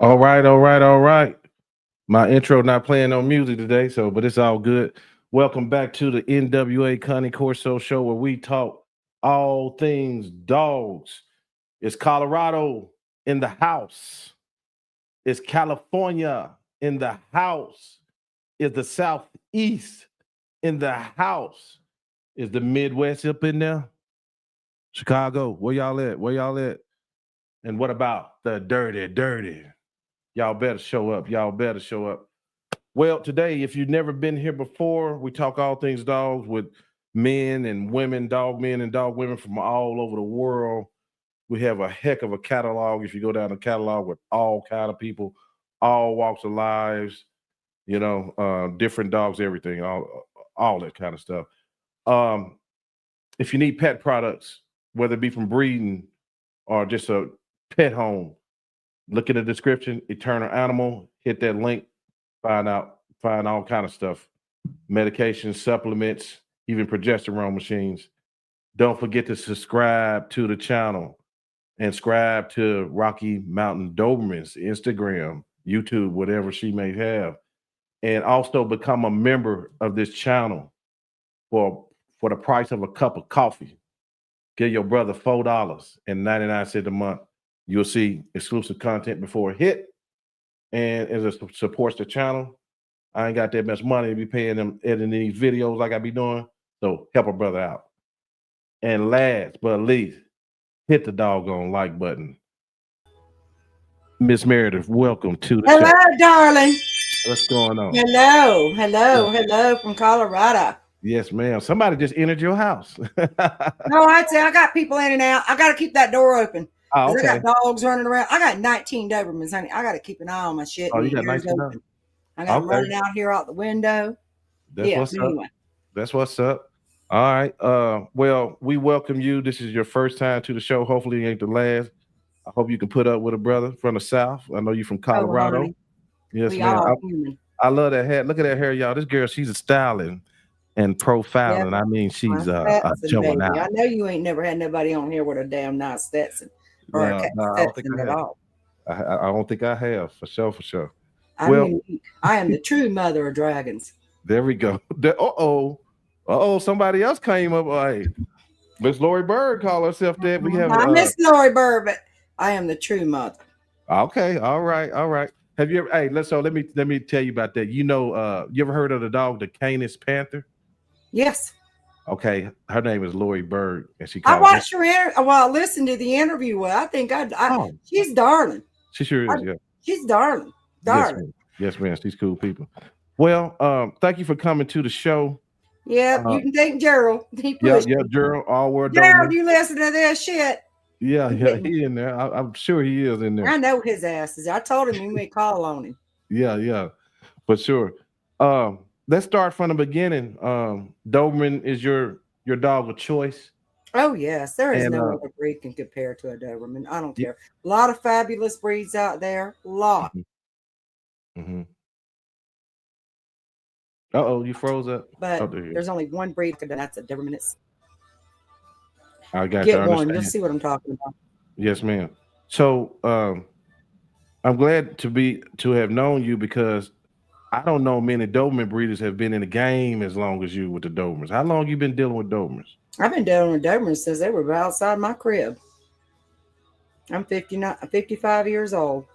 All right, all right, all right. My intro not playing on music today, but it's all good. Welcome back to the NWA Cane Corso show where we talk all things dogs. It's Colorado in the house. It's California in the house. It's the Southeast in the house. Is the Midwest up in there? Chicago, where y'all at? Where y'all at? And what about the dirty? Y'all better show up. Y'all better show up. Well, today, if you've never been here before, we talk all things dogs with men and women, dog men and dog women from all over the world. We have a heck of a catalog. If you go down the catalog with all kind of people, all walks of lives, different dogs, everything, all that kind of stuff. If you need pet products, whether it be from breeding or just a pet home, look in the description, Eternal Animal, hit that link, find all kind of stuff, medications, supplements, even progesterone machines. Don't forget to subscribe to the channel and subscribe to Rocky Mountain Dobermans, Instagram, YouTube, whatever she may have. And also become a member of this channel for the price of a cup of coffee. Give your brother $4.99 a month. You'll see exclusive content before it hit. And as it supports the channel, I ain't got that much money to be paying them editing these videos like I be doing. So help a brother out. And last but least, hit the doggone like button. Miss Meredith, welcome to the Hello, show. darling. What's going on? Hello from Colorado. Yes, ma'am. Somebody just entered your house. No, I'd say I got people in and out. I got to keep that door open. Oh, okay. I got dogs running around. I got 19 Dobermans, honey. I got to keep an eye on my shit. Oh, you got 19 open. I got them running out here out the window. That's what's up. That's what's up. All right. Well, we welcome you. This is your first time to the show. Hopefully, it ain't the last. I hope you can put up with a brother from the South. I know you from Colorado. Yes, ma'am. I love that hair. Look at that hair, y'all. This girl, she's a styling and profiling. I mean, she's showing out. I know you ain't never had nobody on here with a damn nice Stetson or a Stetson at all. I don't think I have, for sure. I am the true mother of dragons. There we go. Somebody else came up. Hey, Miss Lori Bird called herself that. We have Miss Lori Bird, but I am the true mother. Okay, all right. Have you ever? Hey, let me tell you about that. You ever heard of the dog, the Canis Panther? Yes. Okay, her name is Lori Bird, and she. I watched her interview. Well, I listened to the interview. Well, I think she's darling. She sure is. Yeah, she's darling. Yes, ma'am. She's cool people. Well, thank you for coming to the show. Yeah, you can thank Gerald. Yeah, Gerald. All word. Gerald, you listen to this shit. Yeah, he in there. I'm sure he is in there. I know his ass is. I told him you may call on him. Yeah, for sure. Let's start from the beginning. Doberman is your dog of choice. Oh yes, there is no other breed can compare to a Doberman. I don't care. A lot of fabulous breeds out there. A lot. Mm-hmm. Uh-oh, you froze up. But there's only one breed, and that's a Doberman. I got Get one. You'll see what I'm talking about. Yes, ma'am. So I'm glad to have known you because I don't know many Doberman breeders have been in the game as long as you with the Dobermans. How long you been dealing with Dobermans? I've been dealing with Dobermans since they were outside my crib. I'm 55 years old.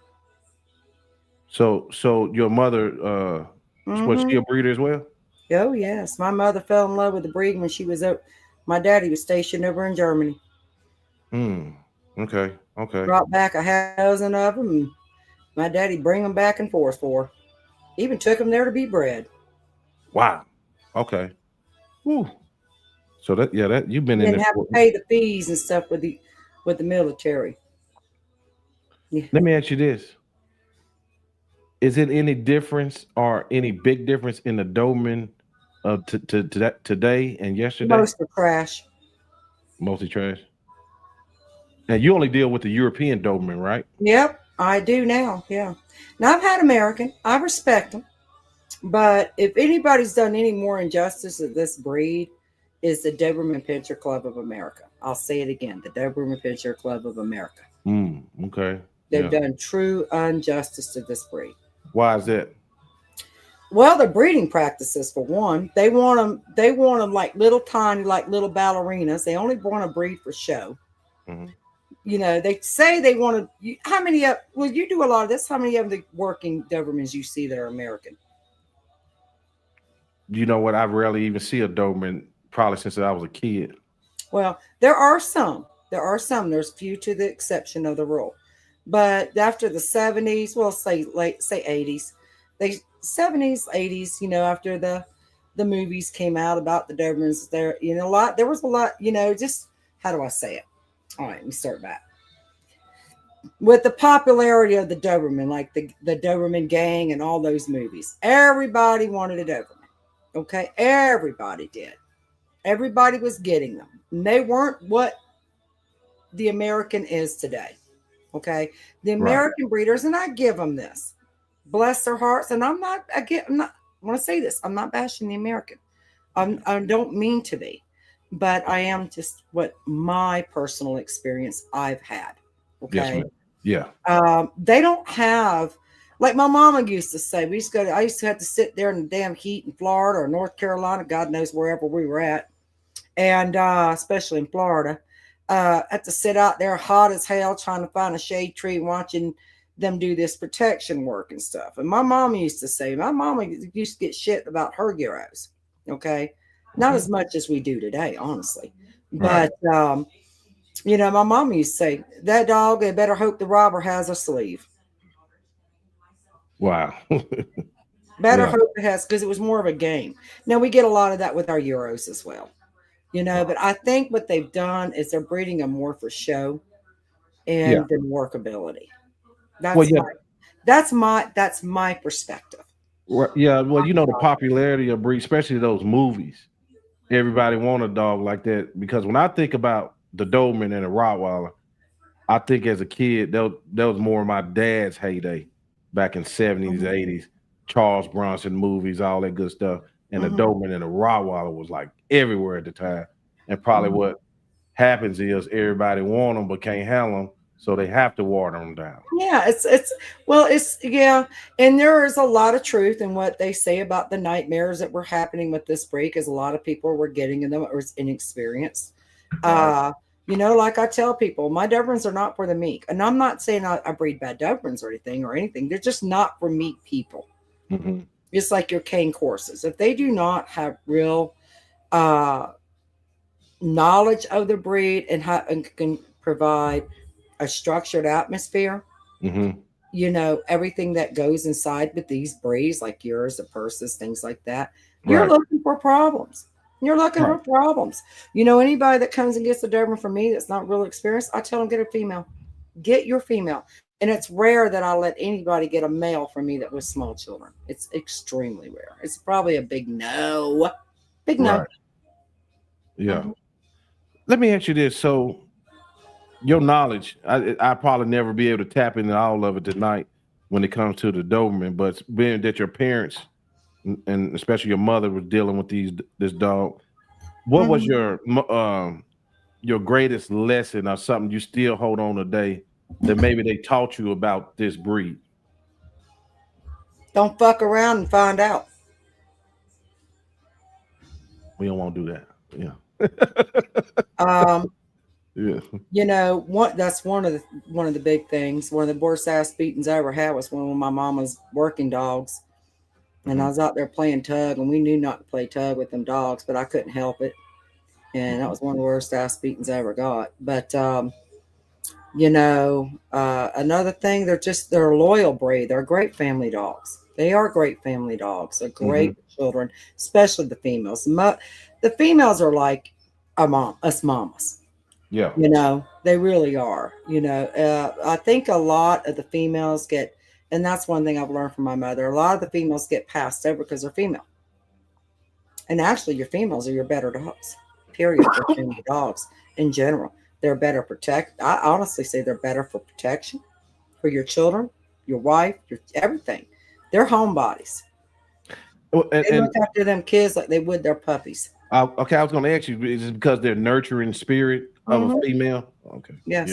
So your mother was she a breeder as well? Oh yes, my mother fell in love with the breed when she was up. My daddy was stationed over in Germany. Okay. Brought back a dozen of them. And my daddy bring them back and forth for her. Even took them there to be bred. Wow. Okay. Woo. So that you've been in there. Didn't have to pay the fees and stuff with the military. Yeah. Let me ask you this. Is it any difference or any big difference in the Doberman today and yesterday? Most are trash. Mostly trash. And you only deal with the European Doberman, right? Yep, I do now. Yeah. Now I've had American. I respect them. But if anybody's done any more injustice to this breed, is the Doberman Pinscher Club of America. I'll say it again. The Doberman Pinscher Club of America. Okay. They've done true injustice to this breed. Why is that? Well, the breeding practices, for one, they want them. They want them like little tiny, like little ballerinas. They only want to breed for show. Mm-hmm. You know, they say they want to. How many? Well, you do a lot of this. How many of the working Dobermans you see that are American? You know what? I rarely even see a Doberman probably since I was a kid. Well, there are some. There are some. There's few to the exception of the rule. But after the 70s, well, say 80s, they 70s, 80s, you know, after the movies came out about the Dobermans, there was a lot, just how do I say it? All right, let me start back. With the popularity of the Doberman, like the Doberman gang and all those movies, everybody wanted a Doberman. Okay, everybody did. Everybody was getting them. And they weren't what the American is today. Okay. The American breeders, and I give them this. Bless their hearts. And I want to say this. I'm not bashing the American. I don't mean to be, but I am just what my personal experience I've had. Okay. Yes, yeah. They don't have, like my mama used to say, I used to have to sit there in the damn heat in Florida or North Carolina, God knows wherever we were at. And especially in Florida, had to sit out there hot as hell trying to find a shade tree, watching them do this protection work and stuff. And my mom used to get shit about her gyros. Okay, not as much as we do today, honestly. But my mom used to say that dog, they better hope the robber has a sleeve. Wow. Better hope it has, because it was more of a game. Now we get a lot of that with our Euros as well. But I think what they've done is they're breeding them more for show and than workability. That's my perspective. Yeah, well, the popularity of breed, especially those movies. Everybody want a dog like that, because when I think about the Doberman and the Rottweiler, I think as a kid that was more of my dad's heyday back in 70s, 80s, Charles Bronson movies, all that good stuff. And the Doberman and the Rottweiler was like everywhere at the time. And probably what happens is everybody want them but can't handle them, so they have to water them down. Yeah, and there is a lot of truth in what they say about the nightmares that were happening with this breed, because a lot of people were getting in them or was inexperienced. Like I tell people, my Dobermans are not for the meek. And I'm not saying I breed bad Dobermans or anything. They're just not for meek people. Mm-hmm. It's like your cane courses. If they do not have real knowledge of the breed and can provide a structured atmosphere, everything that goes inside with these breeds, like yours, the purses, things like that, you're looking for problems. You're looking for problems. Anybody that comes and gets a Doberman from me that's not real experienced, I tell them, get a female. Get your female. And it's rare that I let anybody get a male from me that was small children. It's extremely rare. It's probably a big no. Big no. Right. Yeah. Let me ask you this. So your knowledge, I probably never be able to tap into all of it tonight when it comes to the Doberman, but being that your parents and especially your mother was dealing with this dog, what was your greatest lesson or something you still hold on today that maybe they taught you about this breed? Don't fuck around and find out. We don't want to do that. Yeah. That's one of the big things. One of the worst ass beatings I ever had was one of my mama's working dogs. And I was out there playing tug, and we knew not to play tug with them dogs, but I couldn't help it. And that was one of the worst ass beatings I ever got. But, another thing, they're a loyal breed. They're great family dogs. They are great family dogs. They're great children, especially the females. The females are like us mamas. Yeah. They really are. I think a lot of the females and that's one thing I've learned from my mother. A lot of the females get passed over because they're female. And actually, your females are your better dogs, period, for family dogs in general. They're better I honestly say they're better for protection for your children, your wife, your everything. They're homebodies. They look after them kids like they would their puppies. Okay, I was going to ask you, is it because they're nurturing spirit of a female? Okay. Yes.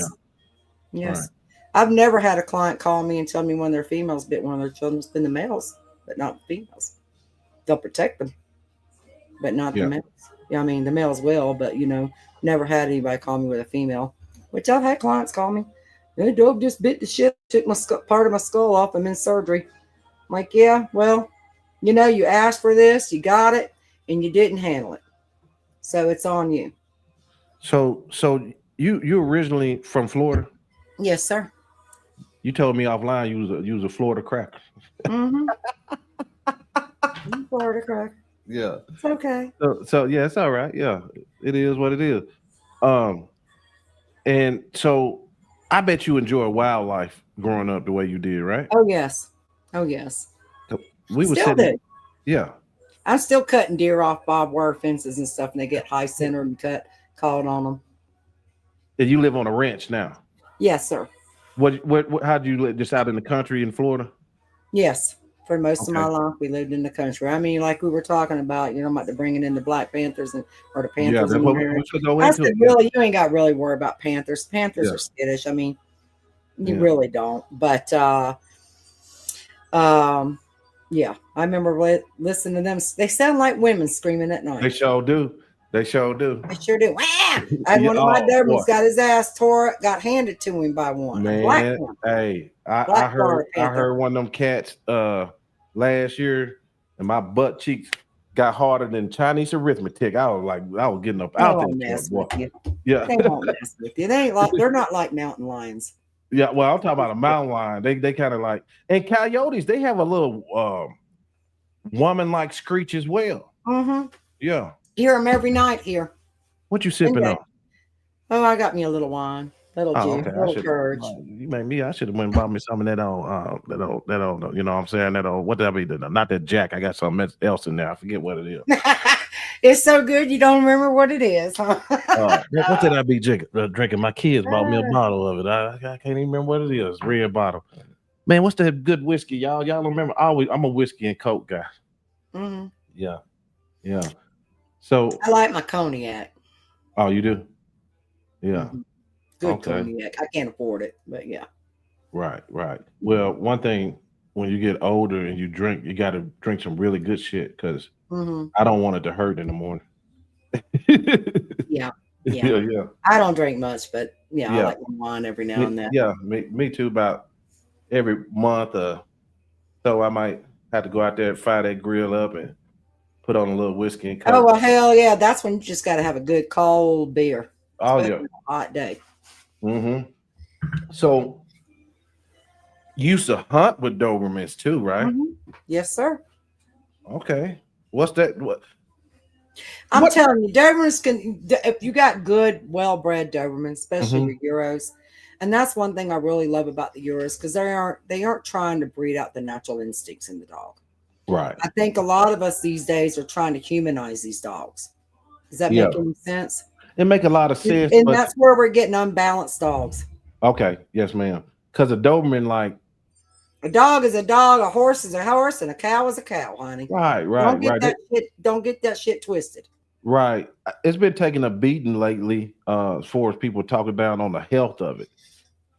Yeah. Yes. I've never had a client call me and tell me one of their females bit one of their children. It's been the males, but not the females. They'll protect them, but not the Yeah. males. Yeah, I mean the males will, but never had anybody call me with a female. Which I've had clients call me. The dog just bit the shit, took my part of my skull off. I'm in surgery. I'm like, yeah, well, you asked for this, you got it, and you didn't handle it, so it's on you. So you originally from Florida? Yes, sir. You told me offline you was a Florida cracker. Mm-hmm. Florida crack. Yeah. It's okay. So yeah, it's all right. Yeah, it is what it is. Um, and so I bet you enjoy wildlife growing up the way you did, right? Oh yes. Oh yes. So we were Still sitting. do. Yeah. I'm still cutting deer off barbed wire fences and stuff, and they get high centered and called on them. And you live on a ranch now. Yes, sir. What how do you live? Just out in the country in Florida? Yes. For most of my Okay. life, we lived in the country. I mean, like we were talking about, about the bringing in the Black Panthers or the Yeah, Panthers that's in what there. we should go I into. said, really, you ain't got to really worry about Panthers. Panthers Yeah. are skittish. I mean, you Yeah. really don't. But yeah, I remember listening to them. They sound like women screaming at night. They sure do. They sure do. I sure do. Wah! I had one of my Dobermans got his ass tore, got handed to him by one. A black Man, one. hey, I Black heard Panther. one of them cats last year, and my butt cheeks got harder than Chinese arithmetic. I was getting up They out won't there. mess with you. Yeah, They won't mess with you. They ain't like they're not like mountain lions. yeah. Well, I'm talking about a mountain lion. They kind of like, and coyotes. They have a little woman-like screech as well. Mm-hmm. Yeah. Hear them every night here. What you sipping on? Oh, I got me a little wine, little juice, Okay. little courage. You made me. I should have went and bought me some of that old, that old. You know what I'm saying? That old. What that be? Not that Jack. I got something else in there. I forget what it is. It's so good you don't remember what it is, huh? What did I be drinking? My kids bought me a bottle of it. I can't even remember what it is. Red bottle. Man, what's that good whiskey, y'all? Y'all don't remember? I'm a whiskey and Coke guy. Mm-hmm. Yeah. So I like my cognac. Oh, you do? Yeah. Mm-hmm. Good cognac. I can't afford it, but yeah. Right. Well, one thing when you get older and you drink, you got to drink some really good shit because I don't want it to hurt in the morning. Yeah. Yeah. I don't drink much, but I like wine every now and then. Yeah, me too. About every month or so, I might have to go out there and fire that grill up and put on a little whiskey and Coke. Oh well, hell yeah! That's when you just got to have a good cold beer. Oh yeah, on a hot day. Mm-hmm. So you used to hunt with Dobermans too, right? Mm-hmm. Yes, sir. Okay. What's that? What? I'm telling you, Dobermans can. If you got good, well-bred Dobermans, especially your Euros, and that's one thing I really love about the Euros because they aren't trying to breed out the natural instincts in the dog. Right. I think a lot of us these days are trying to humanize these dogs. Does that make any sense? It make a lot of sense, and that's where we're getting unbalanced dogs. Okay, yes, ma'am. Because a Doberman, like a dog is a dog, a horse is a horse, and a cow is a cow, honey. Right. Don't get that shit twisted. Right. It's been taking a beating lately as far as people talking down on the health of it.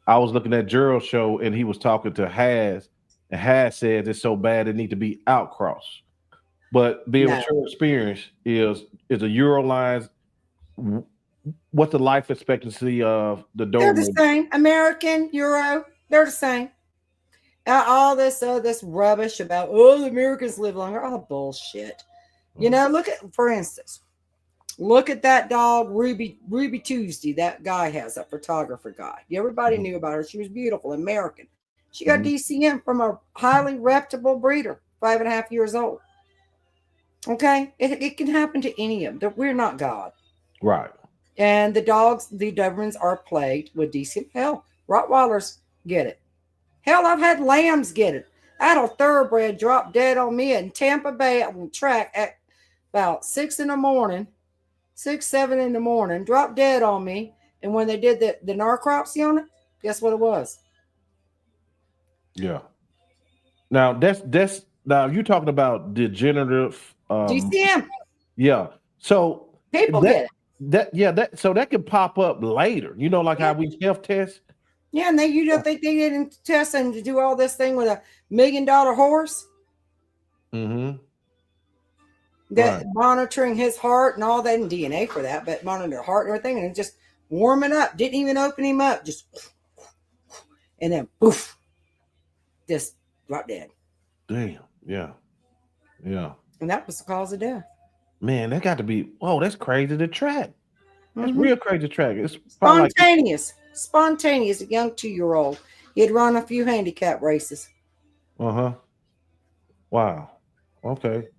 I was looking at Gerald's show and he was talking to Has, and Has said it's so bad it need to be outcrossed. But being with your experience is a Eurolines. What's the life expectancy of the Doberman? They're the same. American, Euro, they're the same. All this rubbish about the Americans live longer. Oh, bullshit. Look at, for instance, look at that dog, Ruby Tuesday. That guy has a photographer guy. Everybody knew about her. She was beautiful, American. She got DCM from a highly reputable breeder, 5.5 years old. Okay, it can happen to any of them. We're not God. Right. And the Dobermans are plagued with DCM. Hell, Rottweilers get it. Hell, I've had lambs get it. I had a thoroughbred drop dead on me in Tampa Bay on the track at about 6 in the morning, 7 in the morning, dropped dead on me. And when they did the necropsy on it, guess what it was? Yeah. Now now you're talking about degenerative DCM. Yeah. So people get it. So that can pop up later. Like how we self-test. Yeah, and you don't think they didn't test him to do all this thing with $1 million horse Mm-hmm. that Right. monitoring his heart and all that, and DNA for that, but monitoring the heart and everything, and just warming up. Didn't even open him up, just and then poof, just drop dead. Damn. Yeah. Yeah. And that was the cause of death. Man, that got to be. Whoa, that's crazy to track. That's Hmm. real crazy to track. It's probably like. Spontaneous, a young 2-year-old. He had run a few handicap races. Uh-huh. Wow. Okay.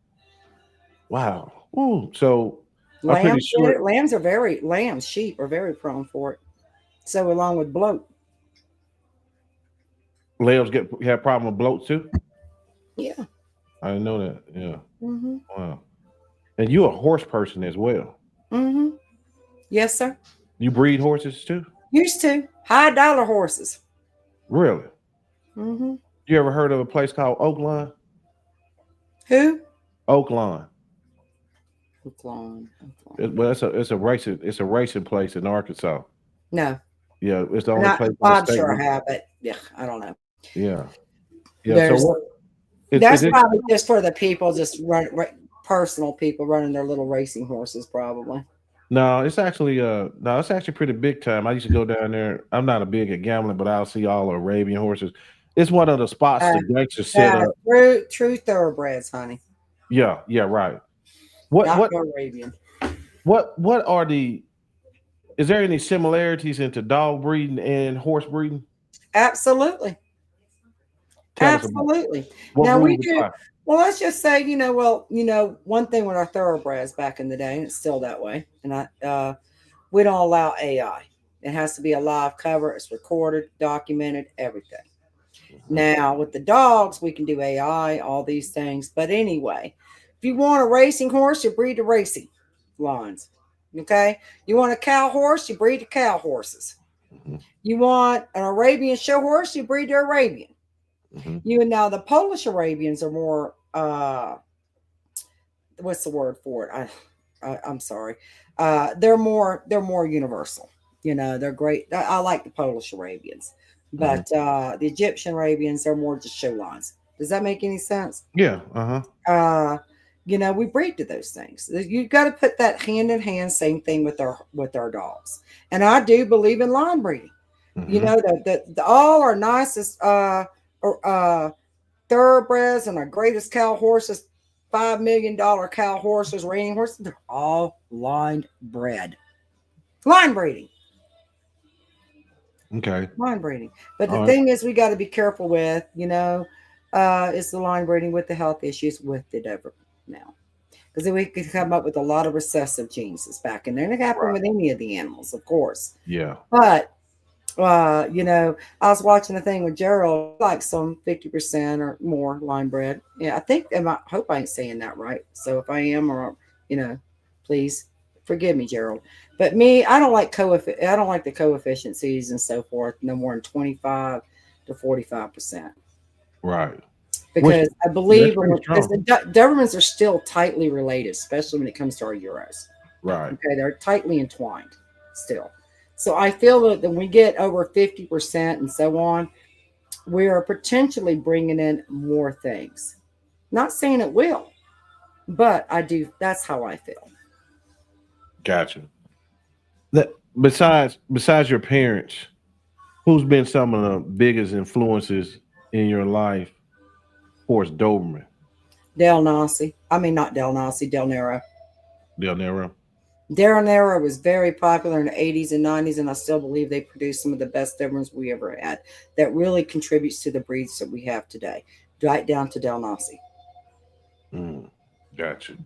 Wow. Ooh. So I'm pretty sure Sheep are very prone for it. So along with bloat. lambs have problem with bloat too. Yeah. I didn't know that. Yeah. Mm-hmm. Wow. And you're a horse person as well. Mm-hmm. Yes, sir. You breed horses too? Used to. High-dollar horses. Really? Mm-hmm. You ever heard of a place called Oakland? Who? Oakland. Oakland. Well, it's a racing place in Arkansas. No. Yeah, it's the only place in the I'm state. sure I have, but yeah, I don't know. Yeah. Yeah. So that's probably just for the people, just personal people running their little racing horses, probably. No, it's actually pretty big time. I used to go down there. I'm not a big at gambling, but I'll see all the Arabian horses. It's one of the spots the gangsters set up. True thoroughbreds, honey. Yeah, right. Not Arabian. What are is there any similarities into dog breeding and horse breeding? Absolutely. Absolutely. Now we do. Apply? Well, let's just say, one thing with our thoroughbreds back in the day, and it's still that way, and we don't allow AI. It has to be a live cover. It's recorded, documented, everything. Mm-hmm. Now, with the dogs, we can do AI, all these things. But anyway, if you want a racing horse, you breed the racing lines. Okay? You want a cow horse, you breed the cow horses. Mm-hmm. You want an Arabian show horse, you breed the Arabian. Mm-hmm. Now the Polish Arabians are more what's the word for it? I'm sorry. They're more universal. They're great. I like the Polish Arabians, but the Egyptian Arabians are more just show lines. Does that make any sense? Yeah. We breed to those things. You got to put that hand in hand. Same thing with our dogs. And I do believe in line breeding. Mm-hmm. All our nicest thoroughbreds and our greatest cow horses, $5 million cow horses, reining horses, they're all line breeding. Okay. Line breeding. But the thing is, we got to be careful with, it's the line breeding with the health issues with the Doberman now. Because then we could come up with a lot of recessive genes back in there. And it happened with any of the animals, of course. Yeah. But I was watching a thing with Gerald, like some 50% or more line bred. Yeah, I hope I ain't saying that right. So if I am, or please forgive me, Gerald. But me, I don't like the coefficiencies and so forth, no more than 25 to 45%. Right. Because I believe the Dobermans are still tightly related, especially when it comes to our Euros. Right. Okay, they're tightly entwined still. So I feel that when we get over 50% and so on, we are potentially bringing in more things. Not saying it will, but I do. That's how I feel. Gotcha. That besides your parents, who's been some of the biggest influences in your life for Doberman? Del Nero. Del Nero. Del Nero was very popular in the 80s and 90s, and I still believe they produced some of the best Dobermans we ever had. That really contributes to the breeds that we have today, right down to Del Nero. Gotcha.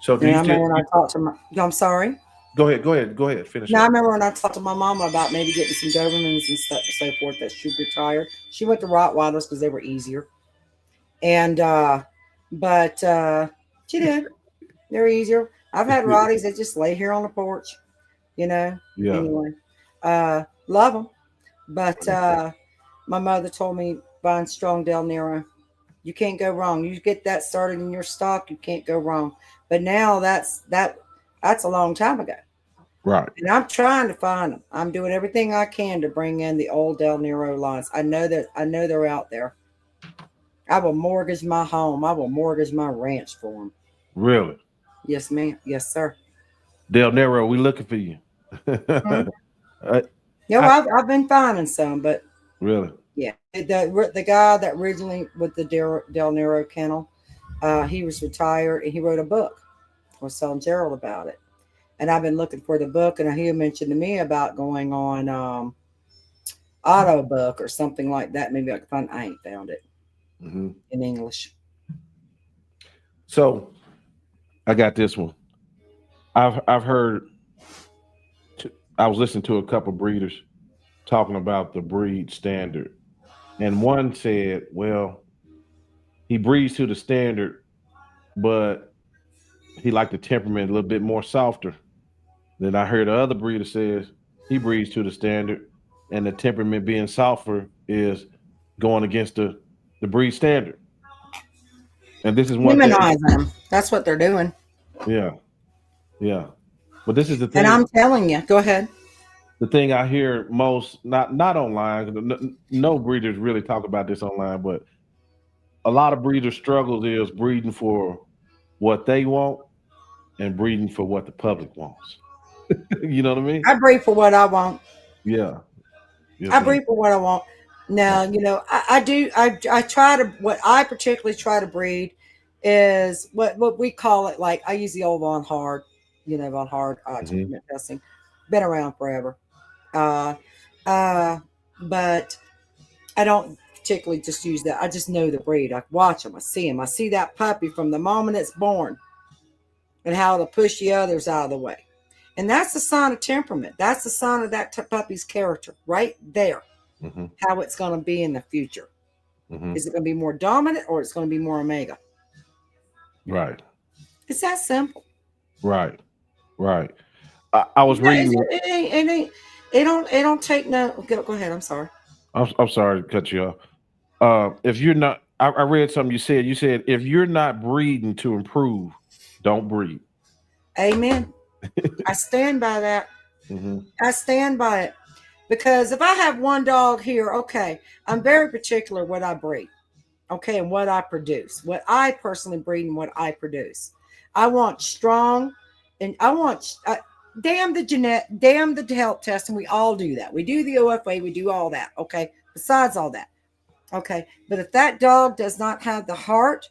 So do I remember when I talked to I'm sorry? Go ahead. Finish. I remember when I talked to my mama about maybe getting some Dobermans and stuff, so forth, that she retired. She went to Rottweilers because they were easier. And, but she did. They're easier. I've had Rotties that just lay here on the porch, Yeah. Anyway, love them. But my mother told me buying strong Del Nero, you can't go wrong. You get that started in your stock, you can't go wrong. But now that's a long time ago. Right. And I'm trying to find them. I'm doing everything I can to bring in the old Del Nero lines. I know they're out there. I will mortgage my home. I will mortgage my ranch for them. Really. Yes, ma'am. Yes, sir. Del Nero, we looking for you. Mhm. I, No, I I've been finding some, but really. yeah, the guy that originally with the Del Nero kennel, he was retired and he wrote a book. I was telling Gerald about it, and I've been looking for the book, and he mentioned to me about going on auto book or something like that. Maybe I can find. I ain't found it Hmm. in English. So I got this one. I've heard. I was listening to a couple breeders talking about the breed standard, and one said, "Well, he breeds to the standard, but he liked the temperament a little bit more softer." Then I heard the other breeder says he breeds to the standard, and the temperament being softer is going against the breed standard. And this is one thing. Humanize them. That's what they're doing. Yeah, yeah. But this is And I'm telling you, go ahead. the thing I hear most, not online. 'Cause no breeders really talk about this online, but a lot of breeders' struggles is breeding for what they want and breeding for what the public wants. You know what I mean? I breed for what I want. Yeah. Yes, I ma'am. breed for what I want. Now, Right. I do. I try to. What I particularly try to breed is what we call it. Like I use the old Von Hard. Von Hard Hmm. temperament testing. Been around forever. Uh, uh, but I don't particularly just use that. I just know the breed. I watch them. I see them. I see that puppy from the moment it's born and how it'll push the others out of the way. And that's the sign of temperament. That's the sign of that puppy's character right there. Hmm. How it's going to be in the future. Hmm. Is it going to be more dominant or it's going to be more omega? Right. It's that simple. Right. Right. I was reading. It don't take no. Go ahead. I'm sorry. I'm sorry to cut you off. If you're not, I read something you said. You said if you're not breeding to improve, don't breed. Amen. I stand by that. Hmm. I stand by it. Because if I have one dog here, okay, I'm very particular what I breed, okay, and what I produce, what I personally breed and what I produce. I want strong, and I want, damn the health test, and we all do that. We do the OFA, we do all that, okay, besides all that, okay. But if that dog does not have the heart,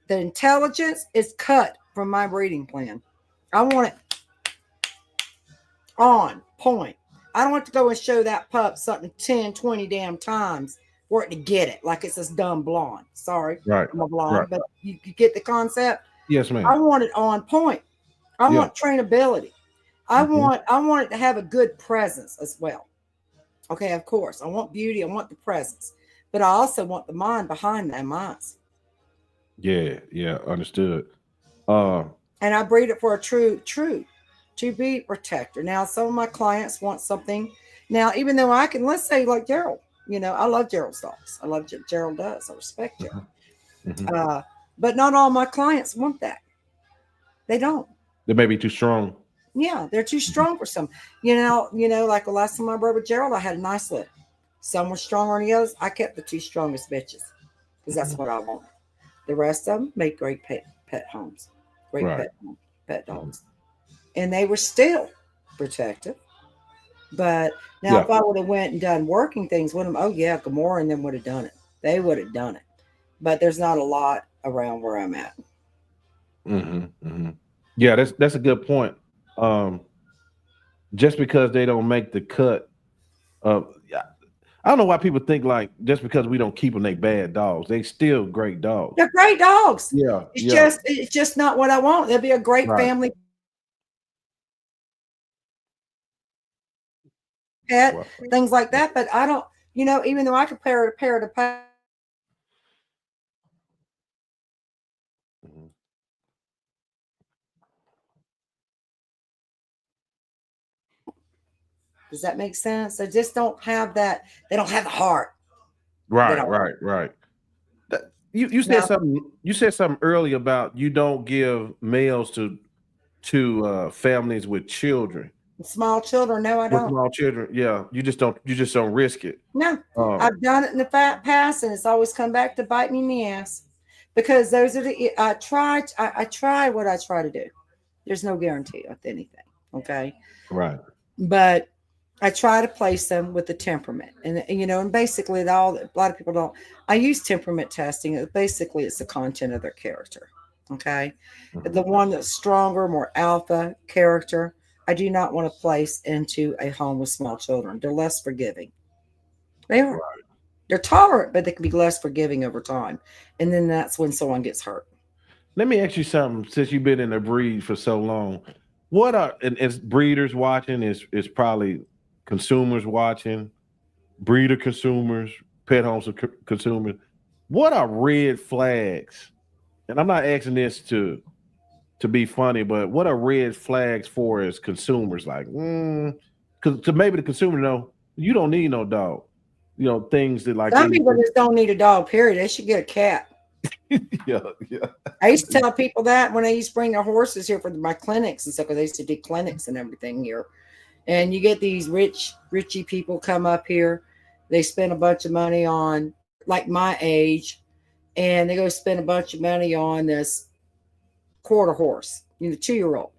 the intelligence is cut from my breeding plan. I want it on point. I don't want to go and show that pup something 10, 20 damn times for it to get it like it's this dumb blonde. Sorry, Right. I'm a Right. blonde, but you get the concept. Yes, I ma'am. want it on point. I Yeah. want trainability. I Hmm. want it to have a good presence as well. Okay, of course. I want beauty. I want the presence. But I also want the mind behind them eyes. Yeah. Yeah. Understood. Uh. And I breed it for a true to be protector. Now, some of my clients want something. Now, even though I can, let's say like Gerald, I love Gerald's dogs. I love Gerald does. I respect Gerald. Hmm. But not all my clients want that. They don't. They may be too strong. Yeah, they're too Mhm. strong for some. Like the last time I bred with Gerald, I had a nice litter. Some were stronger than the others. I kept the two strongest bitches because that's what I wanted. The rest of them made great pet homes, great Right. pet Mhm. dogs, and they were still protective. But now, Yeah. if I would have went and done working things with them, oh yeah, Gamora and them would have done it. They would have done it. But there's not a lot around where I'm at. Hmm. Hmm. Yeah. That's a good point. Um. Just because they don't make the cut. Yeah, I don't know why people think like just because we don't keep them, they bad dogs. They still great dogs. They're great dogs. Yeah. It's Yeah. just it's just not what I want. They'll be a great Right. family pet, Well. things like that. But I don't, even though I could pair to pair. Mhm. Does that make sense? They just don't have that. They don't have the heart. They Right. don't. Right. Right. You said Now, something. You said something earlier about you don't give males to families with children. Small children, no, I with don't. small children. Yeah, you just don't risk it. No, Um, I've done it in the past, and it's always come back to bite me in the ass because those are the I try what I try to do. There's no guarantee with anything, okay? right. But I try to place them with the temperament, and and basically, a lot of people don't. I use temperament testing. Basically, it's the content of their character. Okay, the Mhm. one that's stronger, more alpha character, I do not want to place into a home with small children. They're less forgiving. They are. Right. They're tolerant, but they can be less forgiving over time, and then that's when someone gets hurt. Let me ask you something. Since you've been in the breed for so long, what are and is breeders watching? Is probably consumers watching, breeder consumers, pet homes consumers. What are red flags? And I'm not asking this to be funny, but what are red flags for as consumers? Like, because to maybe the consumer know you don't need no dog. Things that like Some they, people just don't need a dog. Period. They should get a cat. yeah, yeah, I used to tell people that when I used to bring their horses here for my clinics and stuff, because I used to do clinics and everything here. And you get these richy people come up here. They spend a bunch of money on, like my age, and they go spend a bunch of money on this quarter horse, 2-year-old.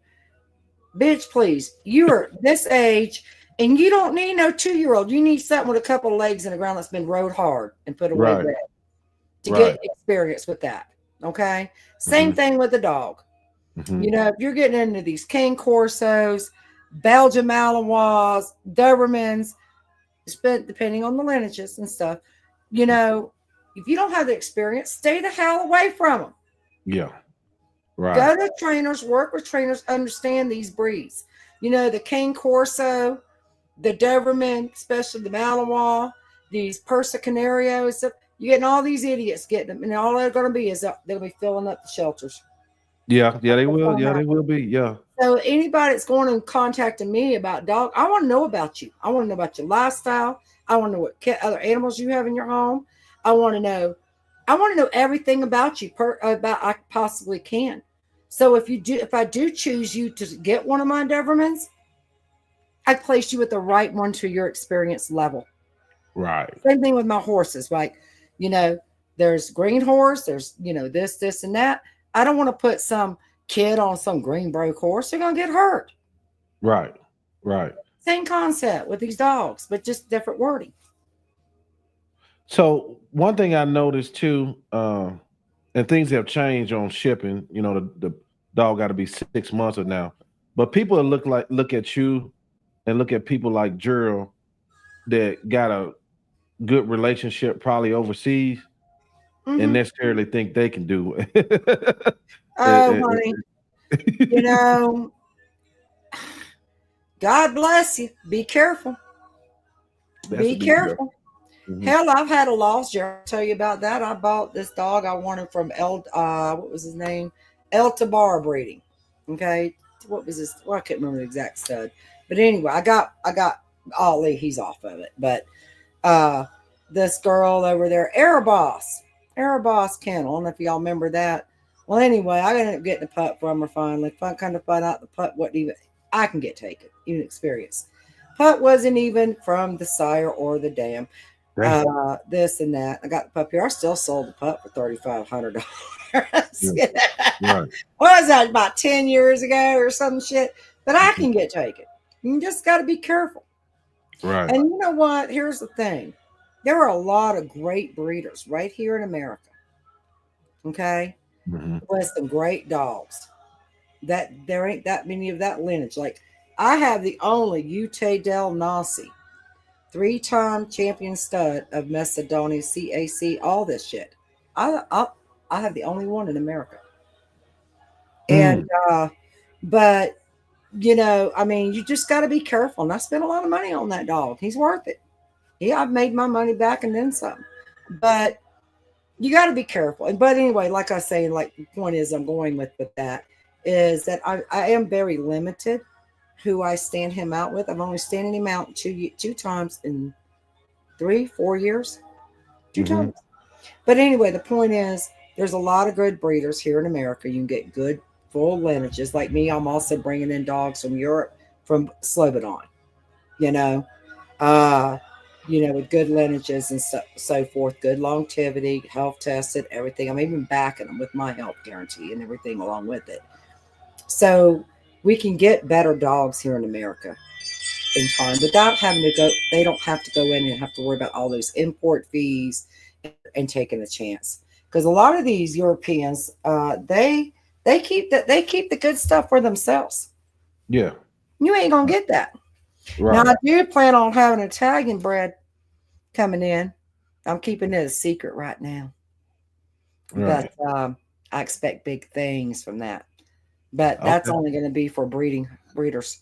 Bitch, please, you're this age, and you don't need no 2-year-old. You need something with a couple of legs in the ground that's been rode hard and put away right, bred to right. get experience with that. Okay. Same Hmm. thing with the dog. Hmm. If you're getting into these Cane Corsos, Belgian Malinois, Dobermans, depending on the lineages and stuff, if you don't have the experience, stay the hell away from them. Yeah, right, Go to trainers, work with trainers, understand these breeds. The Cane Corso, the Doberman, especially the Malinois, these Persa Canarios. You're getting all these idiots getting them, and all they're going to be is they're going to be filling up the shelters. yeah, yeah. They What's will, going to yeah, they happen? will be, yeah, So anybody that's going and contacting me about dog, I want to know about you. I want to know about your lifestyle. I want to know what other animals you have in your home. I want to know. I want to know everything about you about I possibly can. So if I do choose you to get one of my Dobermans, I place you with the right one to your experience level. right, Same thing with my horses. Like, you know, there's green horse, there's, this, and that. I don't want to put some kid on some green broke horse. They're going to get hurt. right, right. Same concept with these dogs, but just different wording. So one thing I noticed too, and things have changed on shipping. The dog got to be 6 months or now, but people look at you and look at people like Gerald that got a good relationship probably overseas and Hmm. necessarily think they can do it. Oh, honey, you know, God bless you. Be careful. That's to Be be careful. careful. Mhm. Hell, I've had a loss, Jerry. I'll tell you about that. I bought this dog I wanted from what was his name? El Tabar breeding. Okay. What was his? Well, I can't remember the exact stud. But anyway, I got Ollie, he's off of it. But uh this girl over there, Erebos Kennel. I don't know if y'all remember that. Well, anyway, I ended up getting a pup from her finally. Kind of find out the pup wasn't even I can get taken, even experience. Pup wasn't even from the sire or the dam. Dang. This and that. I got the pup here. I still sold the pup for $3,500. Yeah. What Right. was that, about 10 years ago or some shit? But I Mhm. can get taken. You just got to be careful. Right. And you know what? Here's the thing. There are a lot of great breeders right here in America. Okay. Mhm. With some great dogs. That there ain't that many of that lineage. Like I have the only Ute Del Nasi, 3-time champion stud of Macedonia, CAC, all this shit. I have the only one in America. And Mm. but I mean, you just got to be careful. And I spent a lot of money on that dog. He's worth it. Yeah, I've made my money back and then some. But you got to be careful. And but anyway, like I say, like the point is, I'm going with that is that I am very limited who I stand him out with. I'm only standing him out two times in 3-4 years, two Mhm. times. But anyway, the point is, there's a lot of good breeders here in America. You can get good full lineages. Like me, I'm also bringing in dogs from Europe from slow but on, you know, with good lineages and so forth, good longevity, health tested, everything. I'm even backing them with my health guarantee and everything along with it. So we can get better dogs here in America in time without having to go. They don't have to go in and have to worry about all those import fees and taking a chance. Because a lot of these Europeans, they keep the good stuff for themselves. Yeah. You ain't gonna get that. Now Right. I do plan on having Italian bread coming in. I'm keeping it a secret right now, but Right. I expect big things from that. But that's Okay. only going to be for breeders,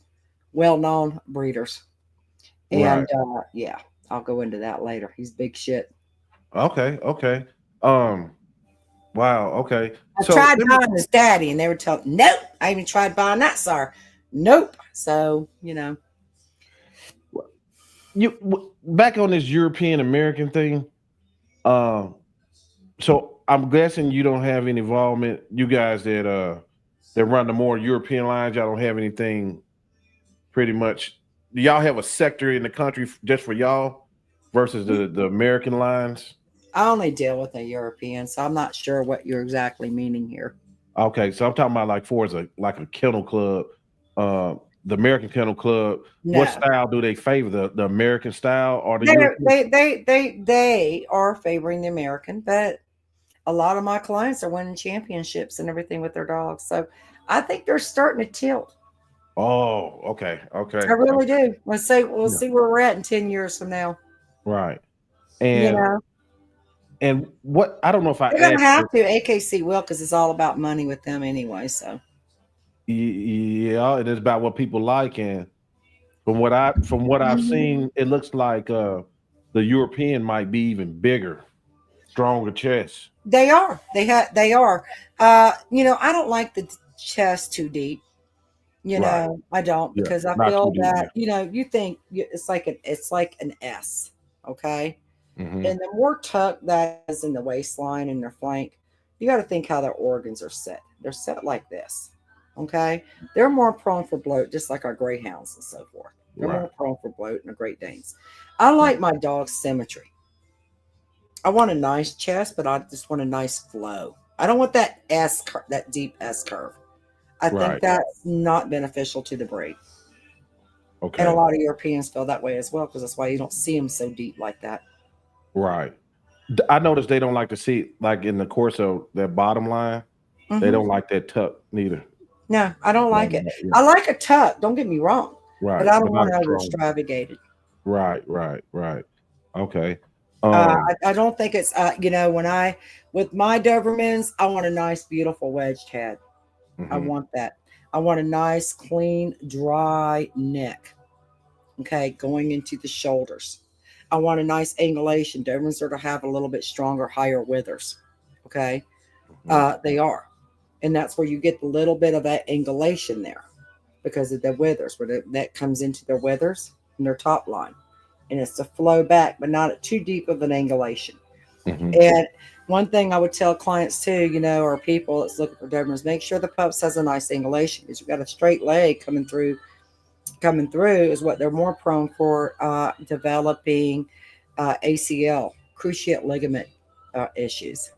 well-known breeders. And Right. yeah, I'll go into that later. He's big shit. Okay. Okay. Um. Wow. Okay. I So tried let me. buying his daddy, and they were telling, nope. I even tried buying that, sir. Nope. So Back on this European American thing. Um. So I'm guessing you don't have any involvement. You guys that run the more European lines, y'all don't have anything. Pretty much. Do y'all have a sector in the country just for y'all versus the American lines? I only deal with the Europeans, so I'm not sure what you're exactly meaning here. Okay, so I'm talking about like for as a kennel club, the American Kennel Club. What No, style do they favor? The American style or the they European? they are favoring the American, but a lot of my clients are winning championships and everything with their dogs. So I think they're starting to tilt. Oh, okay, I okay, really okay, do. We'll yeah, see where we're at in 10 years from now. right. You And know, what I don't know if I they're gonna asked have this. to. AKC will because it's all about money with them anyway. So Yeah, it is about what people like, and from what I've Mhm. seen, it looks like the European might be even bigger, stronger chest. They are. They are. I don't like the chest too deep. Right. I don't Yeah. because I Not too feel deep. that Yeah. you think it's like an S, okay? Hmm. And the more tuck that is in the waistline and their flank, you got to think how their organs are set. They're set like this, okay? They're more prone for bloat, just like our greyhounds and so forth. They're Right. more prone for bloat than the Great Danes. I Right. like my dog's symmetry. I want a nice chest, but I just want a nice flow. I don't want that deep S curve. I think Right. that's not beneficial to the breed. And a Okay. lot of Europeans feel that way as well because that's why you don't see them so deep like that. Right. I noticed they don't like to see like in the Corso that bottom line. They Hmm. don't like that tuck neither. No, I don't Yeah. like it. Yeah. I like a tuck. Don't get me wrong, but Right. I don't But not want a it over strong. extravagated. Right. Right. Right. Okay. Um. I don't think it's when I with my Dobermans, I want a nice, beautiful wedged head. I Hmm. want that. I want a nice, clean, dry neck. Okay, going into the shoulders. I want a nice angulation. Dobermans are to have a little bit stronger, higher withers. Okay, Hmm. they are, and that's where you get the little bit of that angulation there because of the withers, that comes into their withers and their top line, and it's to flow back, but not at too deep of an angulation. Hmm. And one thing I would tell clients too, or people that's looking for Dobermans, make sure the pups has a nice angulation because you've got a straight leg coming through is what they're more prone for developing ACL, cruciate ligament issues.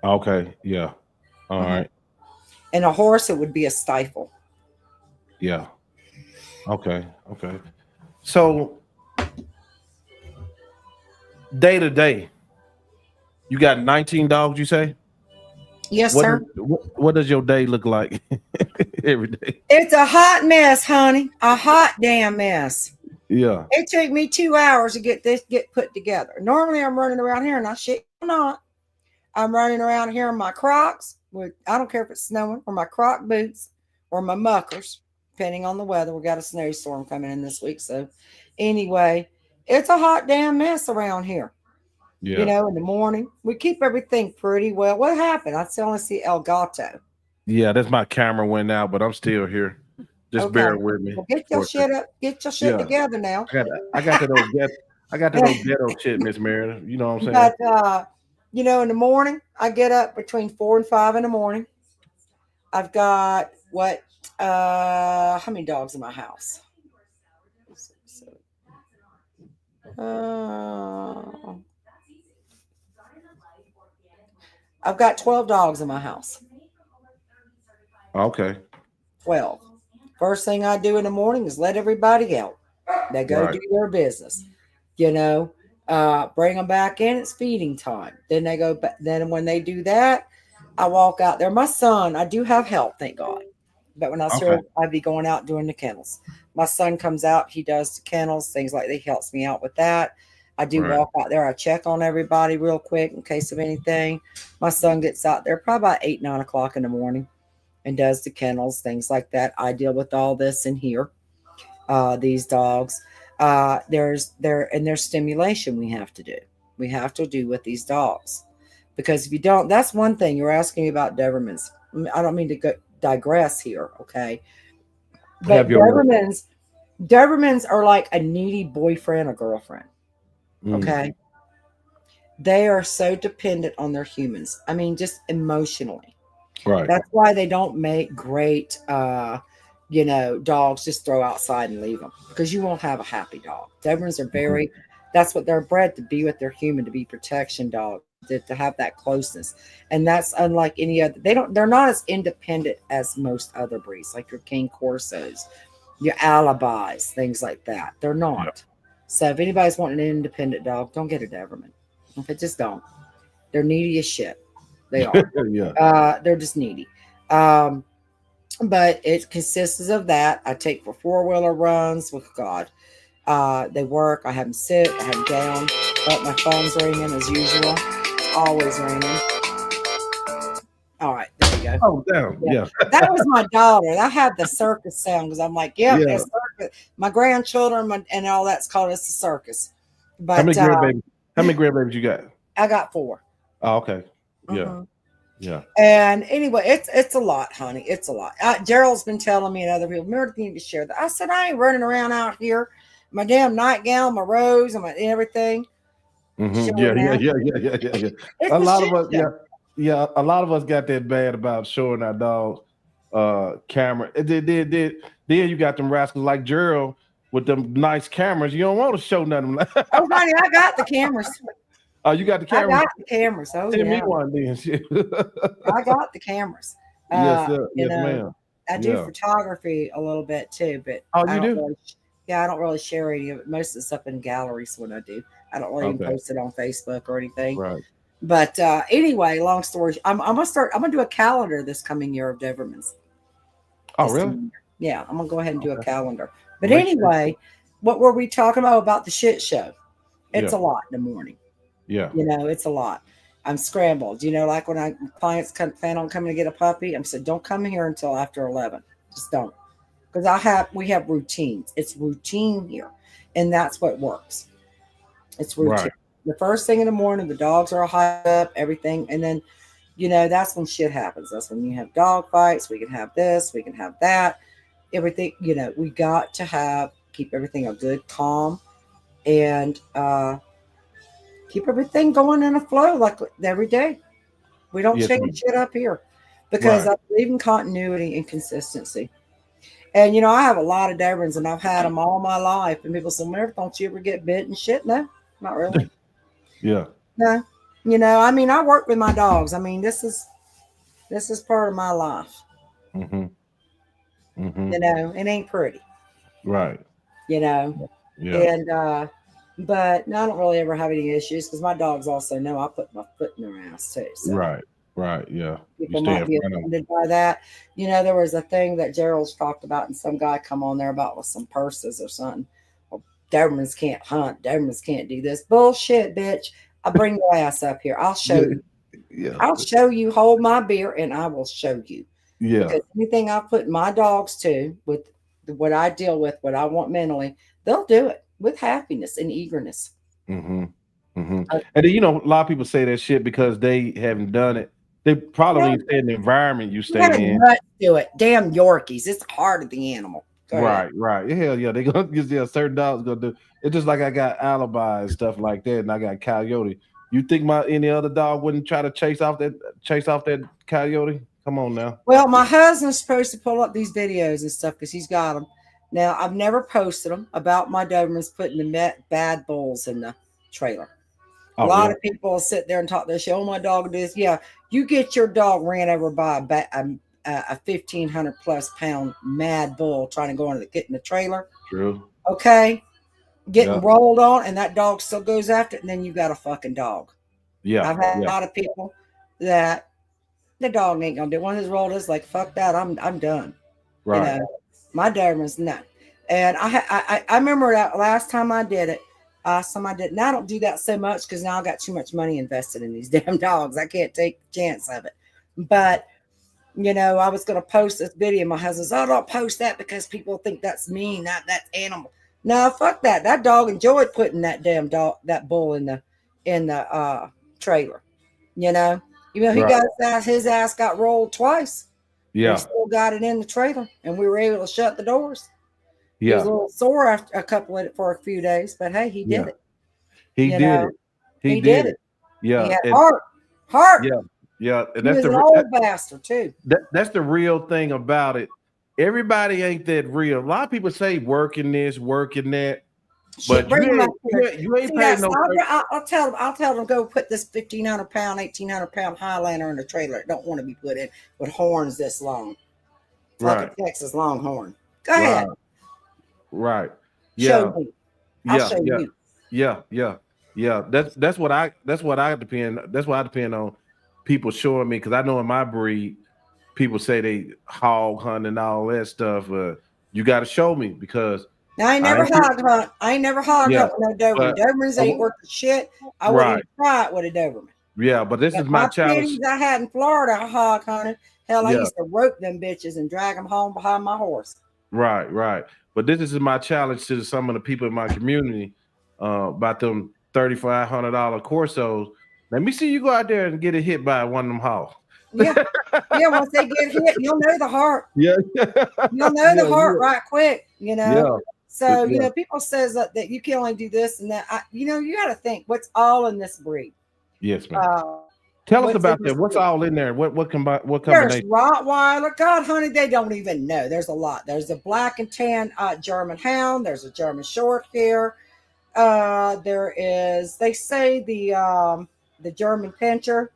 Okay. Yeah. All Mhm. right. And a horse, it would be a stifle. Yeah. Okay. Okay. So day to day, you got 19 dogs. You say Yes, what? sir. What does your day look like every day? It's a hot mess, honey. A hot damn mess. Yeah. It took me 2 hours to get put together. Normally, I'm running around here, and I shit you not. I'm running around here in my Crocs. I don't care if it's snowing, or my Croc boots, or my muckers, depending on the weather. We got a snowstorm coming in this week, so anyway, it's a hot damn mess around here. Yeah. In the morning, we keep everything pretty well. What happened? I still only see El Gato. Yeah. That's my camera went out, but I'm still here. Just Okay, bear with me well, get your for a shit second. up, get your shit Yeah. together now. I got that old get I got that old ghetto shit, Miss Meredith. You know what I'm saying? But in the morning, I get up between 4 and 5 in the morning. I've got what How many dogs in my house? Uh, I've got 12 dogs in my house. Okay. 12. First thing I do in the morning is let everybody out. They go Right. do their business. You know, bring them back in. It's feeding time. Then they go back. Then when they do that, I walk out there. My son, I do have help, thank God. But when I was Okay. here, I'd be going out doing the kennels. My son comes out. He does the kennels, things like that. He helps me out with that. I do Right. walk out there. I check on everybody real quick in case of anything. My son gets out there probably about 8, 9 o'clock in the morning and does the kennels, things like that. I deal with all this in here. These dogs. There's stimulation we have to do. We have to do with these dogs because if you don't, that's one thing you're asking me about Dobermans. I don't mean to digress here, okay? But Have your way. Dobermans are like a needy boyfriend or girlfriend, okay? They are so dependent on their humans. I mean, just emotionally. Right. That's why they don't make great, dogs just throw outside and leave them because you won't have a happy dog. Dobermans are that's what they're bred to be with their human, to be protection dogs, to have that closeness. And that's unlike any other. They're not as independent as most other breeds, like your Cane Corsos, your Alibis, things like that. They're not. Yep. So if anybody's wanting an independent dog, don't get a Doberman. Okay, just don't. They're needy as shit. They are. Yeah. They're just needy. But it consists of that. I take for 4-wheeler runs with God. They work. I have them sit. I have them down. But my phone's ringing as usual. It's always ringing. All right, there we go. Oh, damn. Yeah. That was my daughter. I had the circus sound because I'm like, yep, Yeah. it's circus. My grandchildren and all that's called us the circus. But How many grandbabies? How many grandbabies you got? I got 4. Oh, okay. Yeah. Mhm. Yeah. And anyway, it's a lot, honey. It's a lot. Gerald's been telling me and other people, Meredith, you need to share that. I said, I ain't running around out here, my damn nightgown, my rose, and my everything. Yeah. It's A a lot shit of us, show. yeah. A lot of us got that bad about showing our dogs camera. Then you got them rascals like Gerald with them nice cameras. You don't want to show nothing. Oh, honey, I got the cameras. Oh, you got the I camera? got the cameras. Oh, Send me yeah. one then. Shit. I got the cameras. Yes, sir. You Yes, know, ma'am. I do Yeah. photography a little bit too, but Oh, I you don't do? really, I don't really share any of it. Most of the stuff in galleries when I do. I don't really even Okay. post it on Facebook or anything. Right. But anyway, long story. I'm gonna do a calendar this coming year of Dobermans. Oh, This really? coming year. Yeah, I'm gonna go ahead and do a Okay. calendar. But Make sure. anyway, what were we talking about the shit show? It's Yeah. a lot in the morning. Yeah. It's a lot. I'm scrambled. Like when clients plan on coming to get a puppy, I'm said, don't come here until after 11. Just don't, because we have routines. It's routine here, and that's what works. It's routine. Right. The first thing in the morning, the dogs are high up, everything, and then that's when shit happens. That's when you have dog fights. We can have this. We can have that. Everything. We got to keep everything a good calm, and keep everything going in a flow like every day. We don't Yes, change ma'am. shit up here because Right. I believe in continuity and consistency. And I have a lot of Dobermans and I've had them all my life. And people say, Meredith, don't you ever get bit and shit? No, not really. Yeah. No. I mean, I work with my dogs. I mean, this is part of my life. Mm-hmm. Mm-hmm. It ain't pretty. Right. Yeah. And but no, I don't really ever have any issues because my dogs also know I put my foot in their ass too. So Right. Right. Yeah. You people stay might in be front of them. offended by that. There was a thing that Gerald's talked about, and some guy come on there about with some purses or something. Well, Dobermans can't hunt. Dobermans can't do this. Bullshit, bitch. I'll bring your ass up here. I'll show you. Yeah. I'll show you. Hold my beer, and I will show you. Yeah. Because anything I put my dogs to, with what I deal with, what I want mentally, they'll do it with happiness and eagerness. Mm-hmm. Mm-hmm. And then, a lot of people say that shit because they haven't done it. They probably stay in the environment you stay in. Nuts do it. Damn Yorkies. It's the heart of the animal. Right. Hell yeah. They gonna certain dogs gonna do it's just like I got Alibi and stuff like that, and I got Coyote. You think any other dog wouldn't try to chase off that coyote? Come on now. Well, my husband's supposed to pull up these videos and stuff because he's got them. Now, I've never posted them about my Dobermans putting the bad bulls in the trailer. A Oh, lot yeah. of people sit there and talk their shit. Oh, my dog this. Yeah, you get your dog ran over by a 1,500 plus pound mad bull trying to get in the trailer. True. Okay, getting Yeah. rolled on, and that dog still goes after it, and then you got a fucking dog. Yeah. I've had a Yeah. lot of people that the dog ain't gonna do. One of his rolled is like, fuck that, I'm done. Right. My Doberman's no. And I remember that last time I did it. Somebody did. Now I don't do that so much because now I got too much money invested in these damn dogs. I can't take the chance of it. But I was going to post this video. My husband says, "Oh, don't post that because people think that's mean, not that animal." No, fuck that. That dog enjoyed putting that damn dog, that bull in the trailer. He Right. got his ass got rolled twice. Yeah. We still got it in the trailer, and we were able to shut the doors. He was Yeah. a little sore after for a few days, but hey, he did it. He did it. He did it. Yeah. He had And heart. yeah. Yeah. And He was an old bastard too. that's the real thing about it. Everybody ain't that real. A lot of people say working this, working that. Shit, But you ain't paying no. I'll tell them go put this 1,500 pound, 1,800 pound Highlander in the trailer. It don't want to be put in with horns this long. Right. Like a Texas Longhorn. Go ahead. Right. Yeah. Show me. I'll show you. Yeah. That's what I depend. That's what I depend on people showing me, because I know in my breed, people say they hog hunt and all that stuff. You got to show me, because I ain't never hog hunt. I ain't never hog hunt with no Doberman. Dobermans ain't worth the shit. I wouldn't even try it with a Doberman. Yeah, but this is my challenge. I had in Florida, I hog hunted. Hell, I used to rope them bitches and drag them home behind my horse. Right. But this is my challenge to some of the people in my community about them $3,500 Corsos. Let me see you go out there and get hit by one of them hogs. Yeah. Once they get hit, you'll know the heart. Yeah. You'll know the heart right quick. Yeah. So people says that you can only do this and that. You got to think what's all in this breed. Yes, ma'am. Tell us about that. What's all in there? What combination? There's Rottweiler. God, honey, they don't even know. There's a lot. There's a black and tan German Hound. There's a German Short Hair. There is. They say the German Pinscher.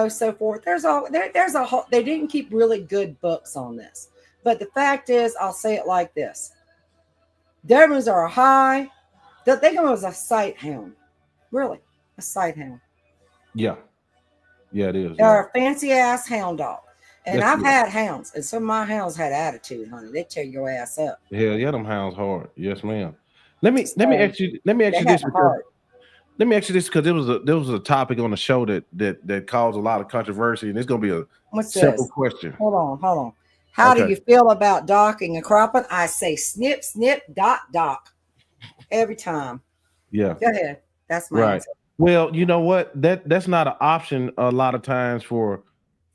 So forth. There's a whole. They didn't keep really good books on this, but the fact is, I'll say it like this: Dobermans are a high. They think of them as a sight hound, really, a sight hound. Yeah. Yeah, it is. They're a fancy ass hound dog. And I've had hounds, and some of my hounds had attitude, honey. They tear your ass up. Hell yeah, them hounds hard. Yes, ma'am. Let me ask you this because there was a topic on the show that caused a lot of controversy, and it's gonna be a simple question. Hold on. How do you feel about docking and cropping? I say snip, snip, dock. Every time. Yeah. Go ahead. That's my answer. Well, you know what? That's not an option a lot of times for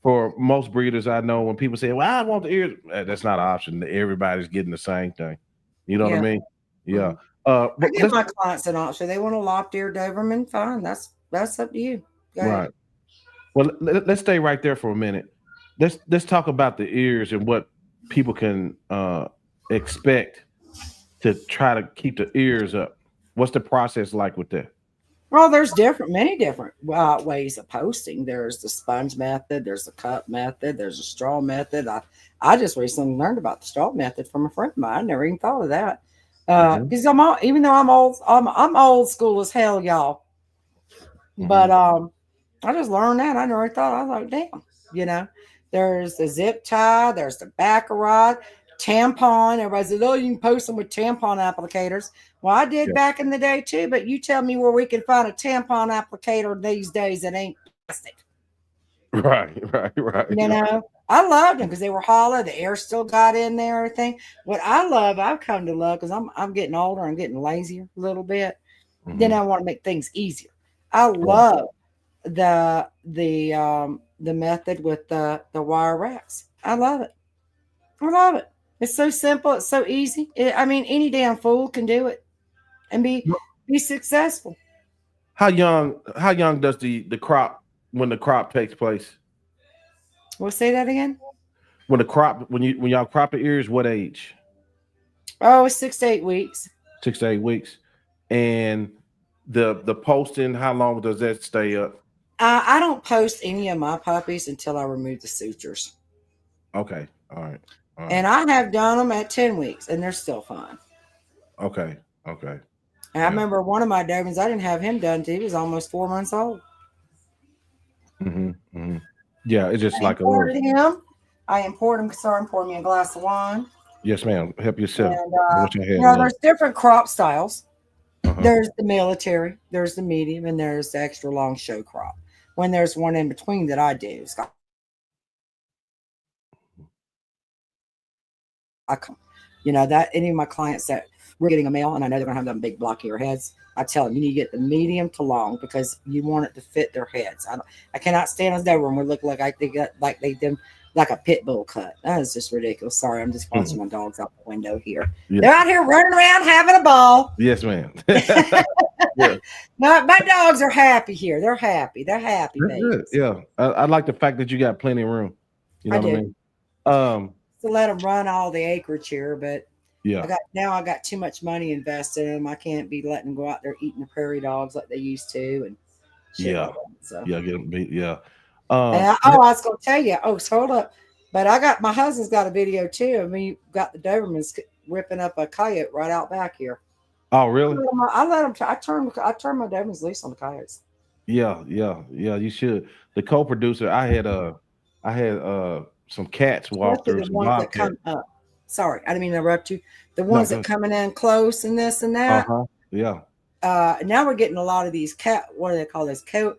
most breeders I know. When people say, "Well, I want the ears," that's not an option. Everybody's getting the same thing. You know what I mean? Yeah. I give my clients an option. They want a lopped ear Doberman, fine. That's up to you. Go ahead. Well, let's stay right there for a minute. Let's talk about the ears and what people can expect to try to keep the ears up. What's the process like with that? Well, there's many different ways of posting. There's the sponge method. There's the cup method. There's a straw method. I just recently learned about the straw method from a friend of mine. I never even thought of that. Because even though I'm old school as hell, y'all. But I just learned that. I never thought. I was like, damn. There's the zip tie. There's the back rod. Tampon. Everybody says, "Oh, you can post them with tampon applicators." Well, I did back in the day too, but you tell me where we can find a tampon applicator these days that ain't plastic. Right. I loved them because they were hollow. The air still got in there. Everything. What I've come to love, because I'm getting older. I'm getting lazier a little bit. Then I want to make things easier. I love the method with the wire racks. I love it. It's so simple. It's so easy. Any damn fool can do it and be successful. How young does the crop, when the crop takes place? We'll say that again. When y'all crop the ears, what age? Oh, it's 6 to 8 weeks. 6 to 8 weeks. And the posting, how long does that stay up? I don't post any of my puppies until I remove the sutures. Okay. All right. All right. And I have done them at 10 weeks, and they're still fine. Okay. Okay. And I remember one of my Dobermans, I didn't have him done until he was almost 4 months old. Yeah, it's just like a little. Him. I imported him. Sorry, poured me a glass of wine. Yes, ma'am. Help yourself. And, there's different crop styles. There's the military, there's the medium, and there's the extra long show crop. When there's one in between that I do, it's got, that any of my clients that we're getting a male, and I know they're gonna have them big blocky ear heads. I tell them you need to get the medium to long because you want it to fit their heads. I cannot stand on Doberman where look like like a pit bull cut. That is just ridiculous. Sorry, I'm just watching my dogs out the window here. Yeah. They're out here running around having a ball. Yes, ma'am. Yeah. My dogs are happy here. They're happy. They're happy. Good. Yeah, I like the fact that you got plenty of room. You know what I mean? To let them run all the acreage here, but yeah, I got too much money invested in them. I can't be letting them go out there eating the prairie dogs like they used to, and shit like that, so. Yeah, get them beat. Yeah. I was gonna tell you. Oh, hold up! But my husband's got a video too of me got the Dobermans ripping up a coyote right out back here. Oh, really? I let him. I turned my Dobermans loose on the coyotes. Yeah. You should. The co-producer, I had some cats walk through. The ones that come up. Sorry, I didn't mean to interrupt you. The ones that coming in close and this and that. Yeah. Now we're getting a lot of these what do they call those? Coyotes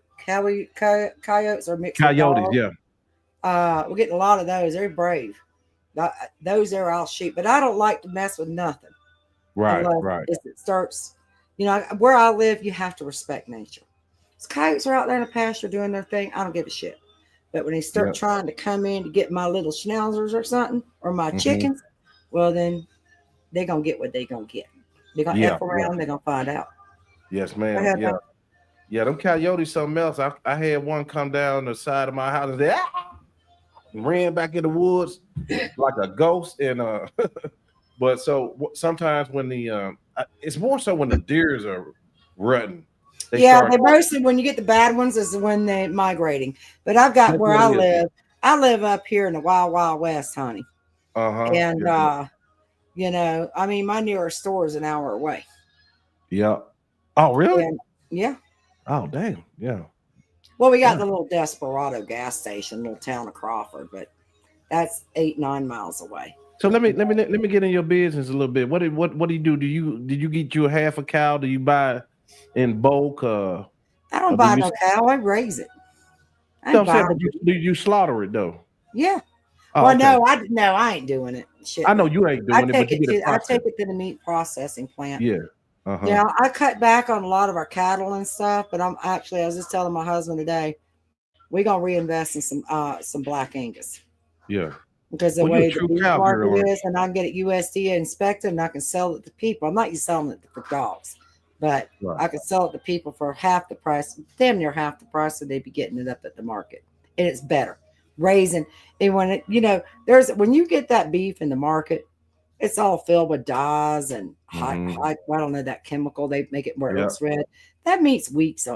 or mixed coyotes, dogs. Yeah. We're getting a lot of those. They're brave. Those there I'll shoot, but I don't like to mess with nothing. Right. It starts, where I live, you have to respect nature. These coyotes are out there in the pasture doing their thing. I don't give a shit. But when they start trying to come in to get my little schnauzers or something, or my chickens, well, then they're going to get what they're going to get. They're going to F around. They're going to find out. Yes, ma'am. Yeah, them coyotes something else. I had one come down the side of my house and ran back in the woods like a ghost. And but sometimes when it's more so when the deers are rutting. They mostly when you get the bad ones is when they're migrating. But I've got where I live. I live up here in the wild, wild west, honey. And I mean, my nearest store is an hour away. Yeah. Oh, really? And, yeah. Oh, damn. Yeah. Well, we got the little Desperado gas station, little town of Crawford, but that's 8-9 miles away. So let me get in your business a little bit. What do you do? Did you get you a half a cow? Do you buy in bulk? I don't buy no cow. I raise it. Do you slaughter it though? Yeah. Oh, well, okay. No, I ain't doing it. Shit. I know you ain't doing it, but I take it to the meat processing plant. Yeah. I cut back on a lot of our cattle and stuff, but I was just telling my husband today, we're gonna reinvest in some Black Angus. Yeah. Because the way the beef market is, and I can get it USDA inspected, and I can sell it to people. I'm not selling it for dogs, but I can sell it to people for half the price, damn near half the price that they'd be getting it up at the market, and it's better. Raising, and when when you get that beef in the market, it's all filled with dyes and I don't know, that chemical they make it where it looks red. That meat's weeks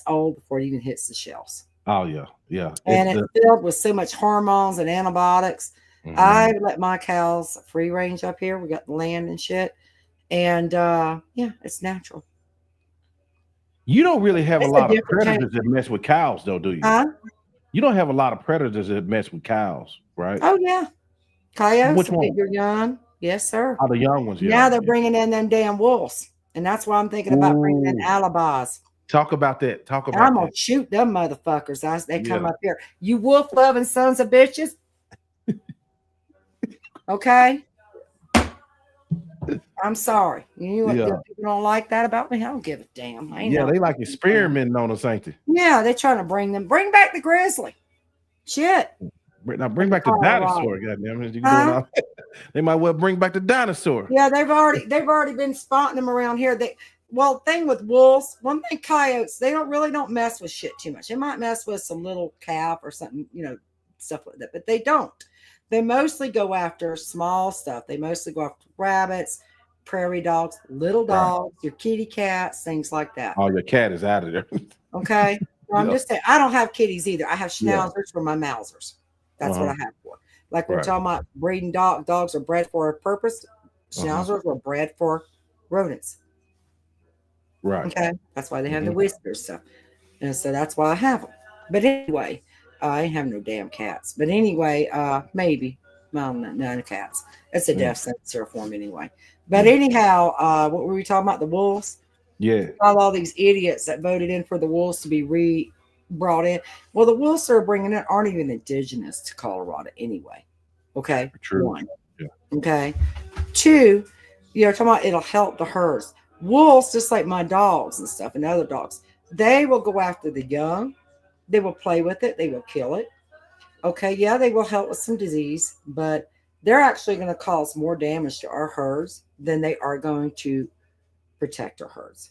old before it even hits the shelves. Oh yeah. And it's filled with so much hormones and antibiotics. I let my cows free range up here. We got the land and shit, and it's natural. You don't really have a lot of predators that mess with cows, though, do you? Huh? You don't have a lot of predators that mess with cows, right? Oh yeah, coyotes. Which one? You're young. Yes, sir. Oh, the young ones. Yeah. Now they're bringing in them damn wolves, and that's why I'm thinking about bringing in alibis. Talk about that. I'm gonna shoot them motherfuckers as they come up here. You wolf loving sons of bitches. Okay. I'm sorry. People don't like that about me. I don't give a damn. They like experimenting on us, ain't they? Yeah, they're trying to bring back the grizzly. Shit. Now bring back the dinosaur. Goddamn it! They might well bring back the dinosaur. Yeah, they've already been spotting them around here. Thing with wolves, one thing, coyotes, they don't mess with shit too much. They might mess with some little calf or something, stuff like that, but they don't. They mostly go after small stuff. They mostly go after rabbits, prairie dogs, little Right. dogs, your kitty cats, things like that. Oh, your cat is out of there. Okay. Well, I'm Yeah. just saying, I don't have kitties either. I have Yeah. schnauzers for my Mausers. That's what I have for. Like when Right. talking about breeding dogs are bred for a purpose. Schnauzers were bred for rodents. Right. Okay. That's why they have the whiskers stuff. And so that's why I have them. But anyway, I ain't have no damn cats. But anyway, maybe. Well, no cats. It's a death sentence here for them anyway. But anyhow, what were we talking about? The wolves? Yeah. All these idiots that voted in for the wolves to be brought in. Well, the wolves they're bringing in aren't even indigenous to Colorado anyway. Okay. True. One. Yeah. Okay. Two, you're talking about it'll help the herds. Wolves, just like my dogs and stuff and other dogs, they will go after the young. They will play with it. They will kill it. Okay. Yeah, they will help with some disease, but they're actually going to cause more damage to our herds than they are going to protect our herds.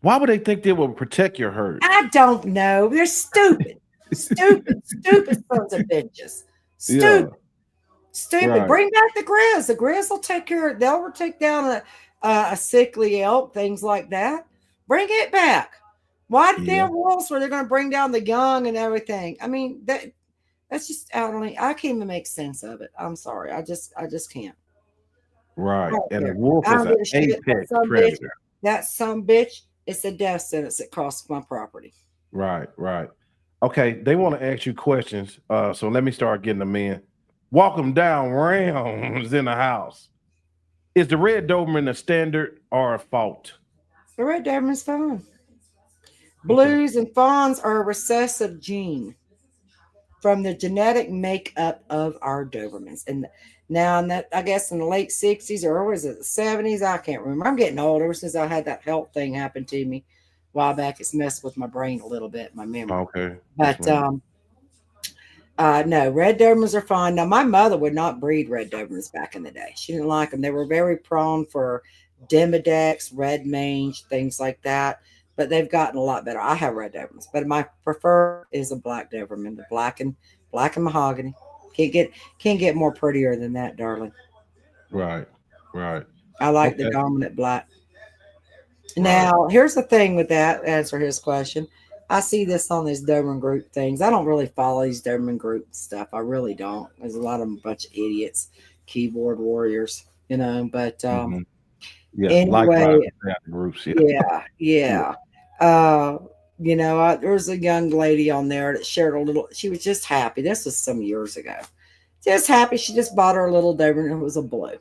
Why would they think they will protect your herd? I don't know. They're stupid. Stupid sons of bitches. Stupid. Yeah. Stupid. Right. Bring back the grizz. The grizz will take care. They'll take down a sickly elk, things like that. Bring it back. Why the damn wolves where they're going to bring down the young and everything? I mean, that's just out of me. I can't even make sense of it. I'm sorry. I just can't. Right. And the wolf is an apex predator. That some bitch, it's a death sentence that crosses my property. Right, right. Okay, they want to ask you questions. So let me start getting them in. Walk them down rounds in the house. Is the red Doberman a standard or a fault? The red Doberman's fine. Blues and fawns are a recessive gene from the genetic makeup of our Dobermans. And now, I guess in the late 60s or was it the 70s? I can't remember. I'm getting older since I had that health thing happen to me a while back. It's messed with my brain a little bit, my memory. Okay. But no, red Dobermans are fine. Now, my mother would not breed red Dobermans back in the day. She didn't like them. They were very prone for Demodex, red mange, things like that. But they've gotten a lot better. I have red Dobermans, but my preferred is a black Doberman, the black and mahogany. Can't get more prettier than that, darling. Right, right. I like the dominant black. Now, here's the thing with that. Answer his question. I see this on these Doberman group things. I don't really follow these Doberman group stuff. I really don't. There's a lot of them, a bunch of idiots, keyboard warriors, you know. But anyway, groups. Yeah. You know, there was a young lady on there that shared a little. She was just happy. This was some years ago. Just happy. She just bought her a little Doberman. It was a blue.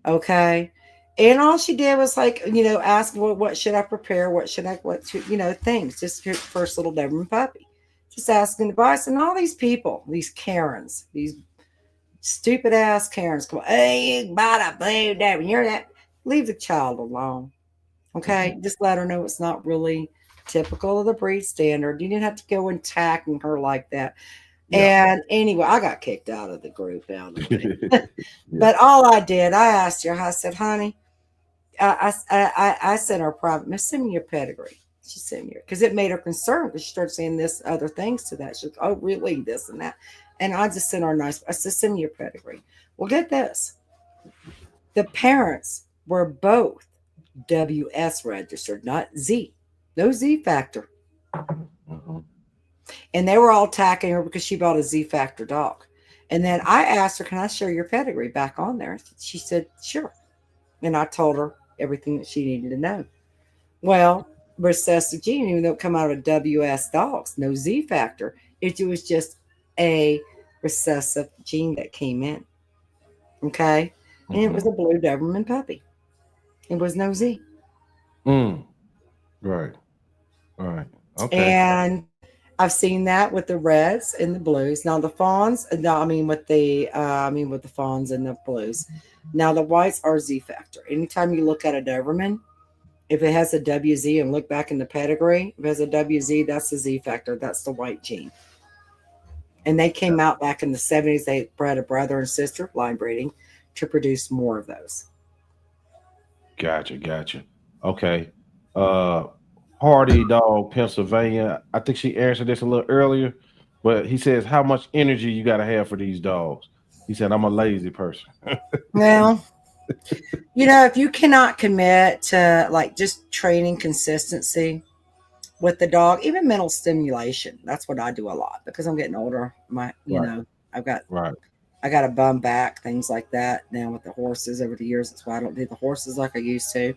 Okay. And all she did was like, you know, ask, well, what should I prepare? Things. Just her first little Doberman puppy. Just asking advice. And all these people, these Karens, these stupid ass Karens come, hey, you bought a blue Doberman. You're that. Leave the child alone. Okay. Just let her know it's not really typical of the breed standard. You didn't have to go attacking her like that. Yeah. And anyway, I got kicked out of the group. But all I did, I asked her, I said, honey, I sent her a private message, send me your pedigree. She sent me because it made her concerned because she started saying this other things to that. She's like, oh, really? This and that. And I just sent her I said, send me your pedigree. Well, get this. The parents were both WS registered, not Z. No Z factor. And they were all attacking her because she bought a Z factor dog. And then I asked her, can I share your pedigree back on there? She said, sure. And I told her everything that she needed to know. Well, recessive gene, even though it come out of WS dogs, no Z factor, it was just a recessive gene that came in. Okay. And it was a blue Doberman puppy. It was no Z. Right. All right. Okay. And I've seen that with the reds and the blues. Now the fawns, with the fawns and the blues. Now the whites are Z factor. Anytime you look at a Doberman, if it has a WZ and look back in the pedigree, if it has a WZ, that's the Z factor. That's the white gene. And they came out back in the 70s. They bred a brother and sister, line breeding, to produce more of those. Gotcha. Okay. Hardy Dog, Pennsylvania. I think she answered this a little earlier. But he says, how much energy you got to have for these dogs? He said, I'm a lazy person. Well, if you cannot commit to like just training consistency with the dog, even mental stimulation, that's what I do a lot because I'm getting older. Right, I've got right. I got a bum back, things like that now with the horses over the years. That's why I don't do the horses like I used to.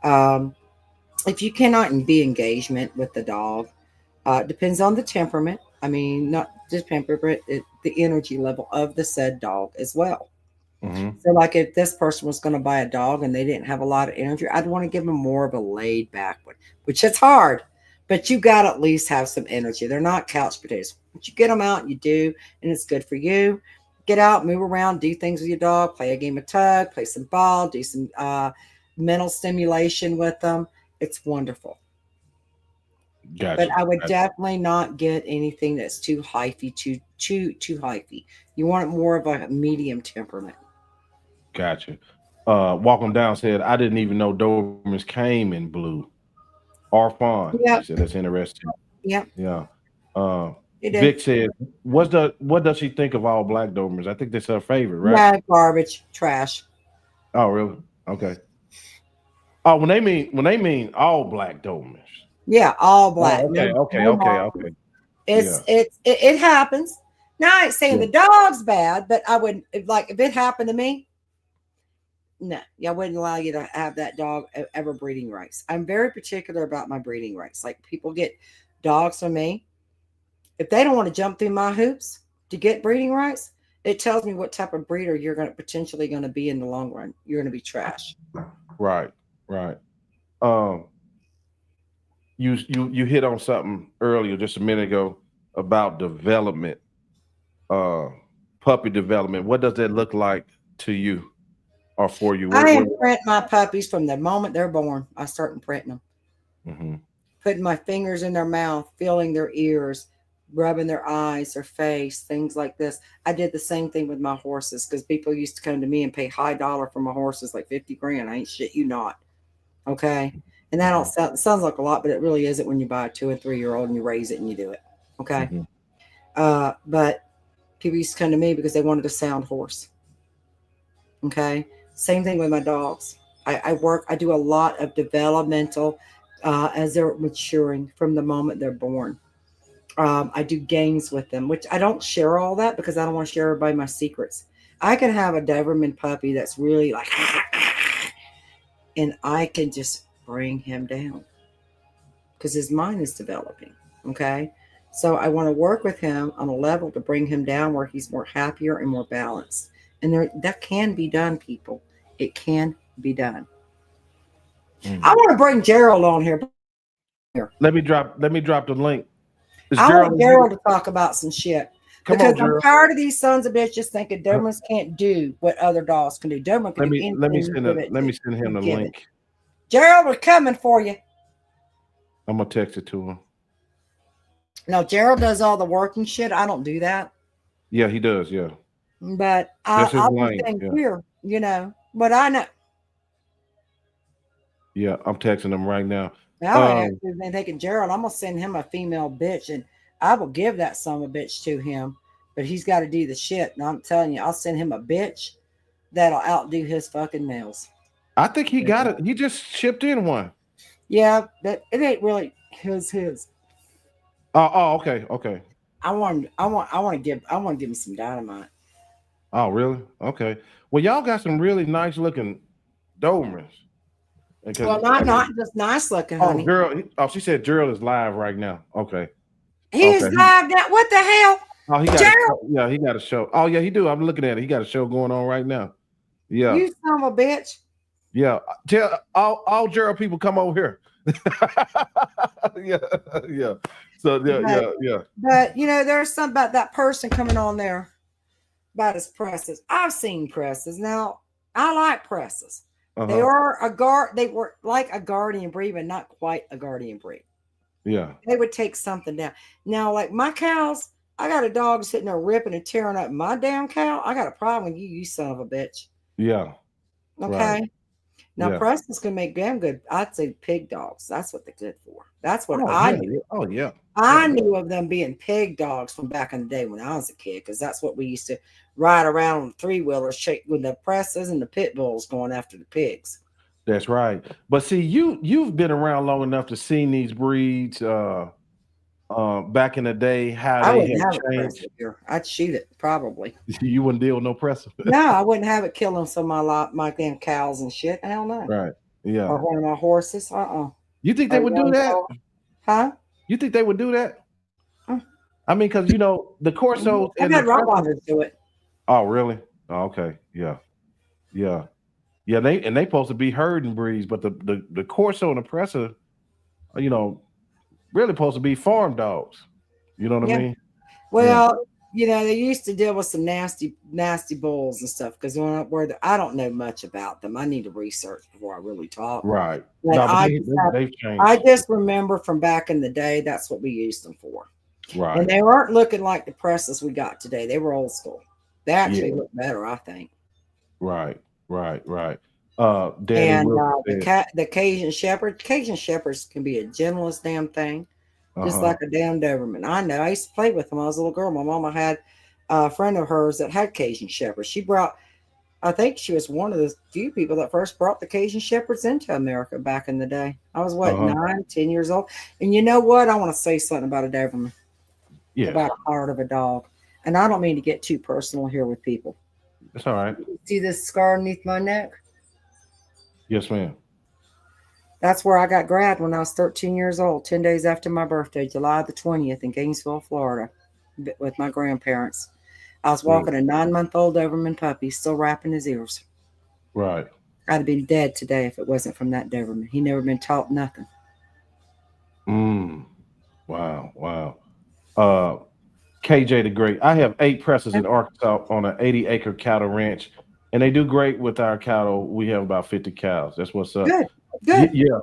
Um, if you cannot be engagement with the dog, depends on the temperament. I mean, not just temperament, the energy level of the said dog as well. Mm-hmm. So, like if this person was going to buy a dog and they didn't have a lot of energy, I'd want to give them more of a laid back one, which it's hard, but you got to at least have some energy. They're not couch potatoes. But you get them out, you do, and it's good for you. Get out, move around, do things with your dog, play a game of tug, play some ball, do some mental stimulation with them. It's wonderful. But Gotcha. I would Gotcha. definitely not get anything that's too hyphy, too hyphy. You want it more of a medium temperament. Gotcha. Walking down said, I didn't even know Dobermans came in blue or fawn. She Yep, said, that's interesting. yep, Yeah. Uh, you do. Vic said, what does she think of all black Dobermans? I think that's her favorite, right? No, garbage, trash. Oh, really? Okay. Oh, when they mean all black Dobermans. Yeah, all black. Oh, No, okay, okay, no okay, mark. okay. It's Yeah, it happens. Now I ain't saying yeah. the dog's bad, but I wouldn't if it happened to me. No, yeah, I wouldn't allow you to have that dog ever breeding rights. I'm very particular about my breeding rights. Like people get dogs from me, if they don't want to jump through my hoops to get breeding rights, it tells me what type of breeder you're going to potentially going to be in the long run. You're going to be trash. Right, right. Um, you hit on something earlier just a minute ago about development, uh, puppy development. What does that look like to you or for you? I What imprint my puppies from the moment they're born. I start imprinting them, hmm putting my fingers in their mouth, feeling their ears, rubbing their eyes, their face, things like this. I did the same thing with my horses because people used to come to me and pay high dollar for my horses, like 50 grand. I ain't shit you not. Okay. And that don't hmm sounds like a lot, but it really isn't when you buy a 2 and 3 year old and you raise it and you do it. Okay. hmm But people used to come to me because they wanted a sound horse. Okay. Same thing with my dogs. I do a lot of developmental as they're maturing from the moment they're born. I do games with them, which I don't share all that because I don't want to share everybody my secrets. I can have a Doberman puppy that's really like, and I can just bring him down because his mind is developing. Okay. So I want to work with him on a level to bring him down where he's more happier and more balanced. And that can be done, people. It can be done. I hmm want to bring Gerald on here. Let me drop the link. Is I Gerald want in here? Gerald to talk about some shit Come because on, I'm Gerald. tired of these sons of bitches thinking Dobermans can't do what other dogs can do. Doberman can Let do me let me anything you send give a it. let me send You him the give it. link. Gerald, we're coming for you. I'm gonna text it to him. No, Gerald does all the working shit. I don't do that, Yeah, he does. Yeah, but that's his I'll do lane. things Yeah, here, But I know yeah. I'm texting him right now. now I Um, actually been thinking Gerald. I'm gonna send him a female bitch, and I will give that son of a bitch to him. But he's got to do the shit. And I'm telling you, I'll send him a bitch that'll outdo his fucking males. I think he got it. He just shipped in one. Yeah, that it ain't really his. Oh, okay, okay. I want to give him some dynamite. Oh, really? Okay. Well, y'all got some really nice looking Dobermans. Because Well, not just nice looking, oh, honey. girl. Oh, she said Gerald is live right now. Okay, He is okay. live now. What the hell, Oh, he got a Gerald? show. Yeah, he got a show. Oh, yeah, he do. I'm looking at it. He got a show going on right now. Yeah, You son of a bitch. yeah. Tell all Gerald people come over here. Yeah, yeah. So yeah, But yeah, yeah. there's something about that person coming on there about his presses. I've seen presses. Now, I like presses. They Uh-huh. are they were like a guardian breed, but not quite a guardian breed. Yeah. They would take something down. Now, like my cows, I got a dog sitting there ripping and tearing up my damn cow. I got a problem with you, you son of a bitch. Yeah. Right. Okay. Now, Yeah. Preston's can make damn good. I'd say pig dogs. That's what they're good for. That's what Oh I yeah. knew. Yeah. Oh yeah. Yeah. I knew of them being pig dogs from back in the day when I was a kid, because that's what we used to ride around on three wheelers, shake with the presses and the pit bulls going after the pigs. That's right. But see, you've been around long enough to see these breeds back in the day, how I they wouldn't have have a changed. presser here. I'd shoot it probably. You wouldn't deal with no presser. No, I wouldn't have it killing some of my damn cows and shit. Hell no. Right. Yeah. Or one of my horses. You think they Or would do young that? dog. Huh? You think they would do that? Mm. I mean, because the Corsos I've and the had Pressers. Rottweilers do it. Oh, really? Oh, okay. Yeah. Yeah. Yeah. They supposed to be herding breeds, but the Corso and the Presser, you know, really supposed to be farm dogs. You know what I Yeah. mean? Yeah. Well, they used to deal with some nasty, nasty bulls and stuff because I don't know much about them. I need to research before I really talk. Right. But No, but they've I changed. just remember from back in the day, that's what we used them for. Right. And they weren't looking like the presses we got today. They were old school. They actually Yeah. look better, I think. Right. Right. Right. Danny And Wilson said, the Cajun Shepherds can be a gentlest damn thing, just like a damn Doberman. I know. I used to play with them when I was a little girl. My mama had a friend of hers that had Cajun Shepherds. I think she was one of the few people that first brought the Cajun Shepherds into America back in the day. I was 9, 10 years old. And you know what? I want to say something about a Doberman. Yeah. About a heart of a dog. And I don't mean to get too personal here with people. That's all right. See this scar underneath my neck? Yes, ma'am. That's where I got grabbed when I was 13 years old, 10 days after my birthday, July the 20th in Gainesville, Florida, with my grandparents. I was walking a 9-month-old Doberman puppy, still wrapping his ears. Right. I'd have been dead today if it wasn't from that Doberman. He never been taught nothing. Wow. Wow. KJ the Great. I have 8 presses in Arkansas on an 80-acre cattle ranch, and they do great with our cattle. We have about 50 cows. That's what's up. Good. Yeah.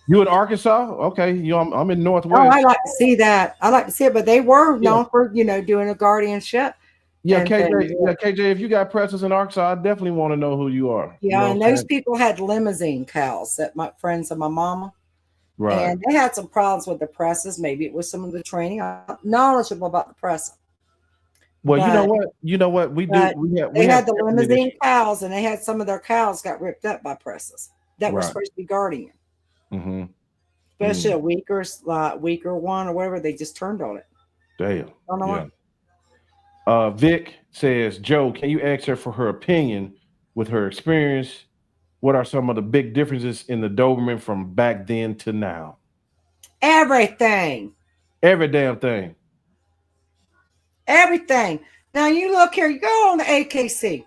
You in Arkansas? Okay. I'm in Northwest. Oh, I like to see that. I like to see it, but they were known for, doing a guardianship. Yeah, KJ, if you got presses in Arkansas, I definitely want to know who you are. Yeah, and those people had limousine cows that my friends of my mama. Right. And they had some problems with the presses. Maybe it was some of the training. I'm knowledgeable about the press. Well, you know what? We had the limousine cows, and they had some of their cows got ripped up by presses that were supposed to be guardian. Mm-hmm. Especially a weaker one or whatever, they just turned on it. Damn. I don't know why. Vic says, Joe, can you ask her for her opinion with her experience? What are some of the big differences in the Doberman from back then to now? Everything. Every damn thing. Everything. Now you look here, you go on the AKC.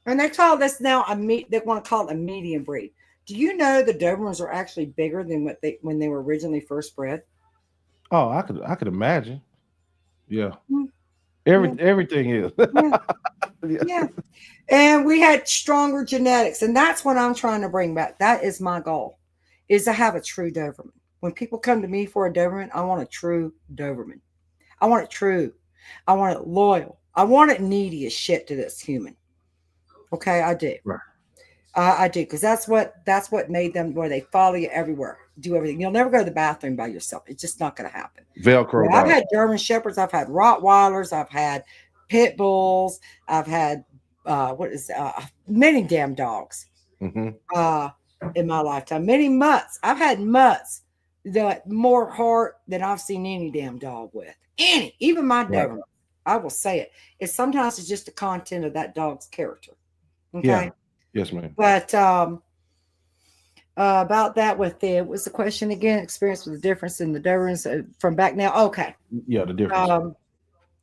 And they call this now they want to call it a medium breed. Do you know the Dobermans are actually bigger than when they were originally first bred? Oh, I could imagine. Yeah. Mm-hmm. Everything is. Yeah. And we had stronger genetics. And that's what I'm trying to bring back. That is my goal, is to have a true Doberman. When people come to me for a Doberman, I want a true Doberman. I want it true. I want it loyal. I want it needy as shit to this human. Okay, I do. Right. I do, because that's what made them, where they follow you everywhere, do everything. You'll never go to the bathroom by yourself. It's just not going to happen. Velcro. I've had German Shepherds. I've had Rottweilers. I've had pit bulls. I've had many damn dogs in my lifetime. Many mutts. I've had mutts that more heart than I've seen any damn dog with. Even my Doberman. I will say it. Sometimes it's just the content of that dog's character. Okay. Yeah. Yes, ma'am. But about that what was the question again? Experience with the difference in the Dobermans from back now. Okay. Yeah, the difference.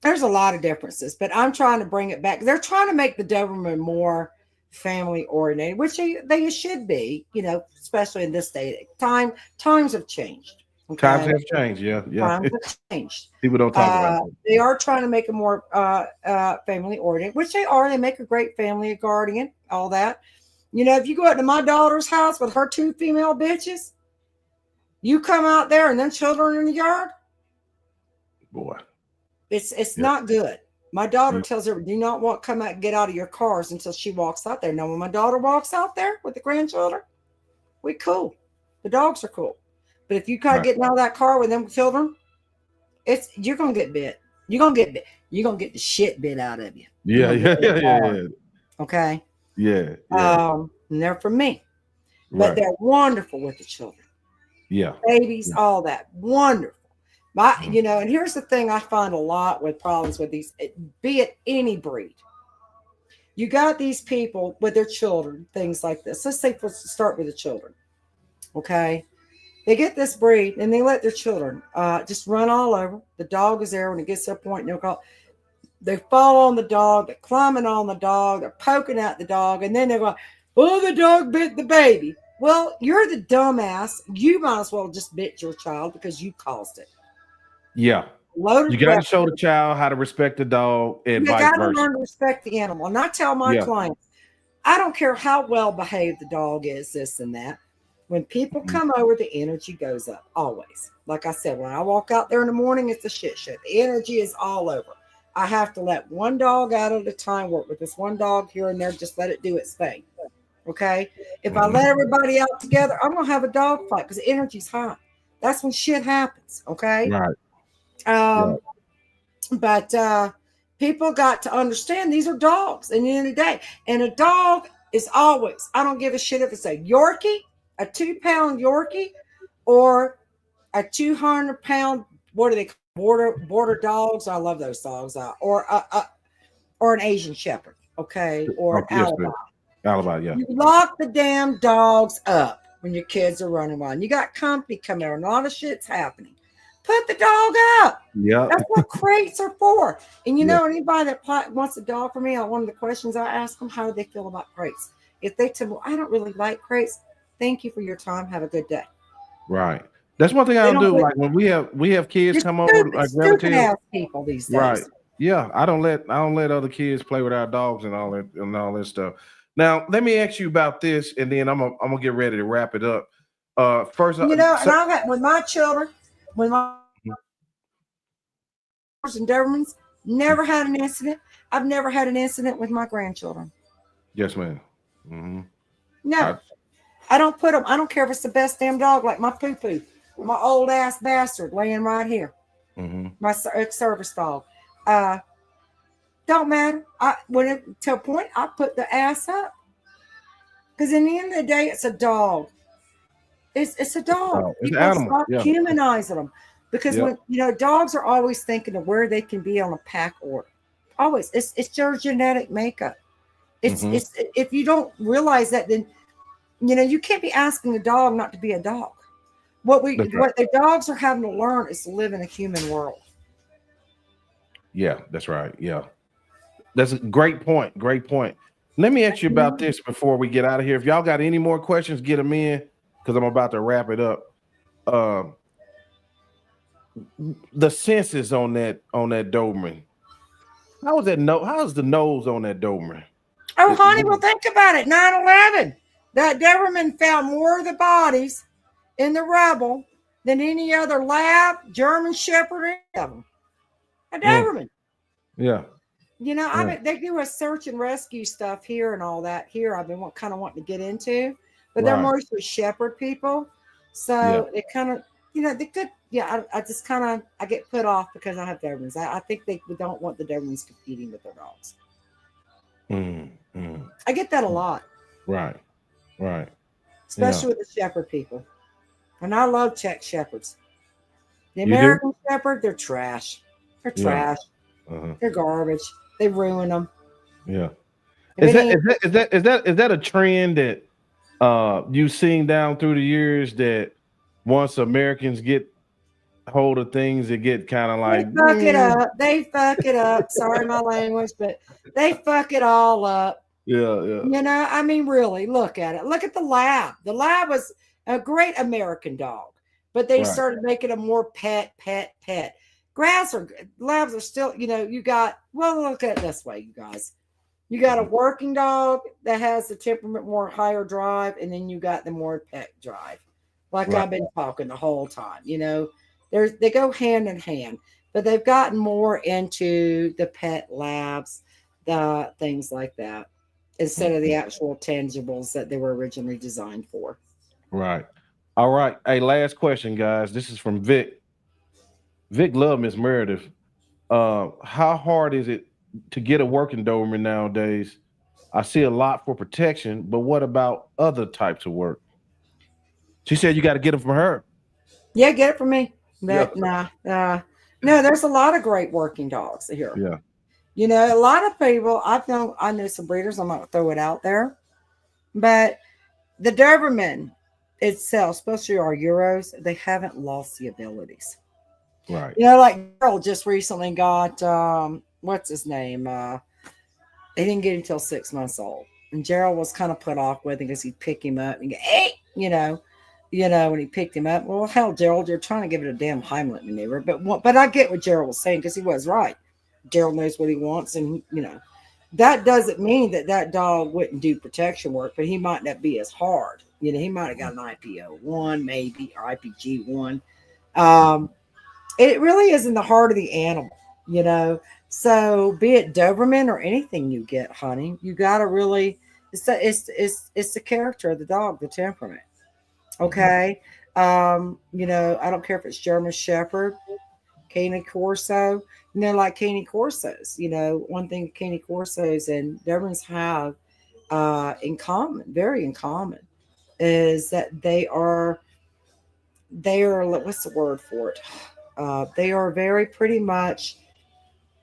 There's a lot of differences, but I'm trying to bring it back. They're trying to make the Doberman more family oriented, which they should be, especially in this day. Times have changed. Okay? Times have changed. Yeah. Times have changed. People don't talk about it. They are trying to make it more family oriented, which they are. They make a great family guardian, all that. If you go out to my daughter's house with her 2 female bitches, you come out there and then children in the yard. Boy. It's not good. My daughter tells her, do not want come out and get out of your cars until she walks out there. Now, when my daughter walks out there with the grandchildren, we cool. The dogs are cool. But if you try getting out of that car with them children, you're gonna get bit. You're gonna get bit. You're gonna get the shit bit out of you. Yeah. Okay. Yeah. And they're for me. But they're wonderful with the children. Yeah. Babies, all that. Wonderful. And here's the thing I find a lot with problems with these, be it any breed. You got these people with their children, things like this. Let's start with the children. Okay. They get this breed and they let their children just run all over. The dog is there when it gets to a point. They fall on the dog. They're climbing on the dog. They're poking at the dog. And then they're going, oh, the dog bit the baby. Well, you're the dumbass. You might as well just bit your child because you caused it. Yeah. You got to show the child how to respect the dog and vice versa. You got to learn to respect the animal. And I tell my clients, I don't care how well behaved the dog is, this and that. When people come over, the energy goes up always. Like I said, when I walk out there in the morning, it's a shit show. The energy is all over. I have to let one dog out at a time, work with this one dog here and there, just let it do its thing. Okay? If I let everybody out together, I'm going to have a dog fight because the energy's high. That's when shit happens. Okay? Right. But people got to understand these are dogs at the end of the day. And a dog is always, I don't give a shit if it's a Yorkie, a 2-pound Yorkie, or a 200-pound, what are they called? Border dogs. I love those dogs. Or an Asian Shepherd, okay, or an Alibi, yeah. You lock the damn dogs up when your kids are running wild. You got company coming out, and a lot of shit's happening. Put the dog up. Yeah, that's what crates are for. And anybody that wants a dog for me, one of the questions I ask them, how do they feel about crates? If they tell me, I don't really like crates, thank you for your time. Have a good day. Right. That's one thing I'll do. Like when we have kids come over, like relatives, people these days. Right. Yeah. I don't let other kids play with our dogs and all that stuff. Now, let me ask you about this, and then I'm gonna get ready to wrap it up. First, and I got with my children, when my and Dobermans, never had an incident. I've never had an incident with my grandchildren. Yes, ma'am. Mm-hmm. No, I don't put them. I don't care if it's the best damn dog, like my poo-poo, my old ass bastard laying right here. Mm-hmm. My ex-service dog. Don't matter. To a point, I put the ass up. Because in the end of the day, it's a dog. It's a dog. It's an animal. Stop humanizing them. Because when dogs are always thinking of where they can be on a pack order. Always. It's your genetic makeup. It's if you don't realize that, then you can't be asking a dog not to be a dog. What the dogs are having to learn is to live in a human world. Yeah, that's right. Yeah. That's a great point. Great point. Let me ask you about this before we get out of here. If y'all got any more questions, get them in because I'm about to wrap it up. The senses on that Doberman. How's the nose on that Doberman? Oh, honey, well, think about it. 9/11. That Doberman found more of the bodies in the rubble than any other lab, German Shepherd, any of them. A Doberman. Yeah. I mean, they do a search and rescue stuff here and all that. Here, I've been kind of wanting to get into, but they're mostly Shepherd people. So it kind of, they could, I just kind of, I get put off because I have Dobermans. I think they don't want the Dobermans competing with their dogs. I get that a lot. Right. Especially with the Shepherd people. And I love Czech Shepherds. The American Shepherd, they're trash. They're trash. They're garbage. They ruin them. Yeah. Is that a trend that you've seen down through the years, that once Americans get hold of things, it get kind of like they fuck it up. Sorry my language, but they fuck it all up. Yeah. I mean, really, look at it. Look at the lab. The lab was a great American dog, but they started making them more pet. Labs are still, you got, look at it this way, you guys. You got a working dog that has the temperament more higher drive, and then you got the more pet drive. Like I've been talking the whole time, they go hand in hand. but they've gotten more into the pet labs, the things like that, instead of the actual tangibles that they were originally designed for. Right. All right. Hey, last question, guys. This is from Vic. Vic love Miss Meredith. How hard is it to get a working Doberman nowadays? I see a lot for protection, but what about other types of work? She said you got to get them from her. Yeah, get it from me. Yeah. But nah, no, there's a lot of great working dogs here. Yeah. You know, a lot of people, I know some breeders, I'm not going to throw it out there, but the Doberman itself, especially our Euros, they haven't lost the abilities. Right. You know, like Girl just recently got, what's his name? They didn't get him until 6 months old. And Gerald was kind of put off with him because he'd pick him up and go, hey, when he picked him up. Well, hell, Gerald, you're trying to give it a damn Heimlich maneuver. But I get what Gerald was saying because he was right. Gerald knows what he wants. And, that doesn't mean that dog wouldn't do protection work, but he might not be as hard. He might have got an IPO1 maybe, or IPG1. It really is in the heart of the animal. So be it Doberman or anything you get, honey, you got to really, it's the character of the dog, the temperament. Okay. I don't care if it's German Shepherd, Cane Corso, like Cane Corsos. One thing Cane Corsos and Dobermans have in common, very in common, is that they are, what's the word for it? They are very pretty much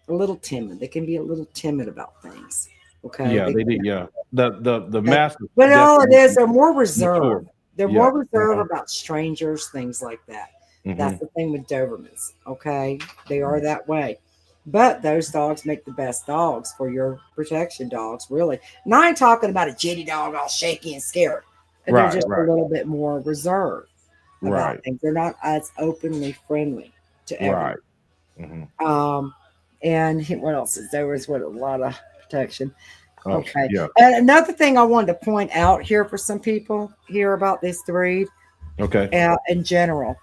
a little timid. They can be a little timid about things. Okay. Yeah, they did. Yeah. The master. But all it is, they're more mature. reserved. They're more reserved about strangers, things like that. That's the thing with Dobermans. Okay. They are that way. But those dogs make the best dogs for your protection dogs, really. And I ain't talking about a jitty dog all shaky and scared. And they're just a little bit more reserved about things. They're not as openly friendly to everyone. And what else is there? Was a lot of protection. Okay. Yeah. And another thing I wanted to point out here for some people here about this breed. Okay. In general,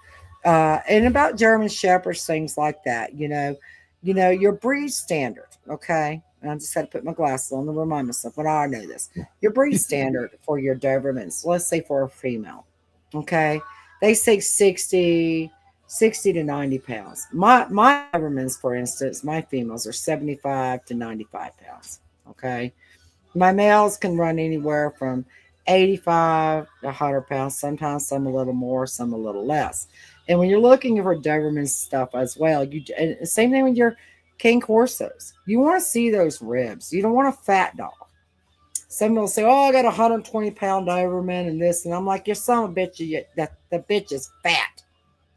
and about German Shepherds, things like that. Your breed standard. Okay. And I just had to put my glasses on to remind myself when I know this. Your breed standard for your Dobermans, let's say for a female. Okay. They say 60 to 90 pounds. My Dobermans, for instance, my females are 75 to 95 pounds. Okay. My males can run anywhere from 85 to 100 pounds, sometimes some a little more, some a little less. And when you're looking for Doberman stuff as well, and same thing with your Cane Corsos. You want to see those ribs. You don't want a fat dog. Some will say, oh, I got a 120-pound Doberman and this. And I'm like, you're son of a bitch, the bitch is fat.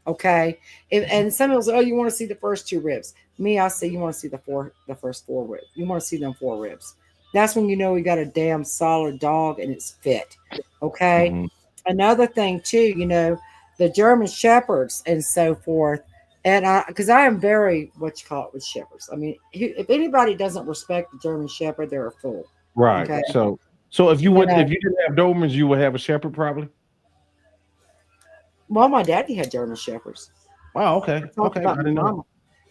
Okay. And some will say, oh, you want to see the first two ribs. Me, I say, you want to see the first four ribs. You want to see them 4 ribs. That's when you know we got a damn solid dog and it's fit. Okay. Another thing too, the German Shepherds and so forth. And because I am very, with Shepherds. I mean, if anybody doesn't respect the German Shepherd, they're a fool. Right. Okay? So if you if you didn't have Dobermans, you would have a Shepherd probably. Well, my daddy had German Shepherds. Wow. Okay. Okay. I didn't know.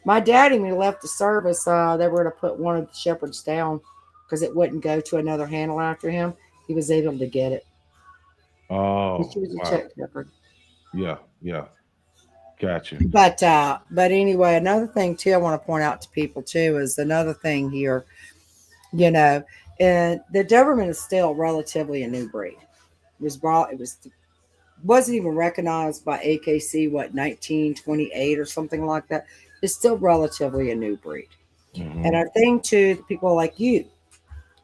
My daddy, when he left the service, they were going to put one of the Shepherds down because it wouldn't go to another handler after him. He was able to get it. Oh, she was a Czech Shepherd. Yeah. Gotcha. But anyway, another thing too I want to point out to people too is another thing here, and the Doberman is still relatively a new breed. Wasn't even recognized by AKC 1928 or something like that. It's still relatively a new breed. And I think too, people like you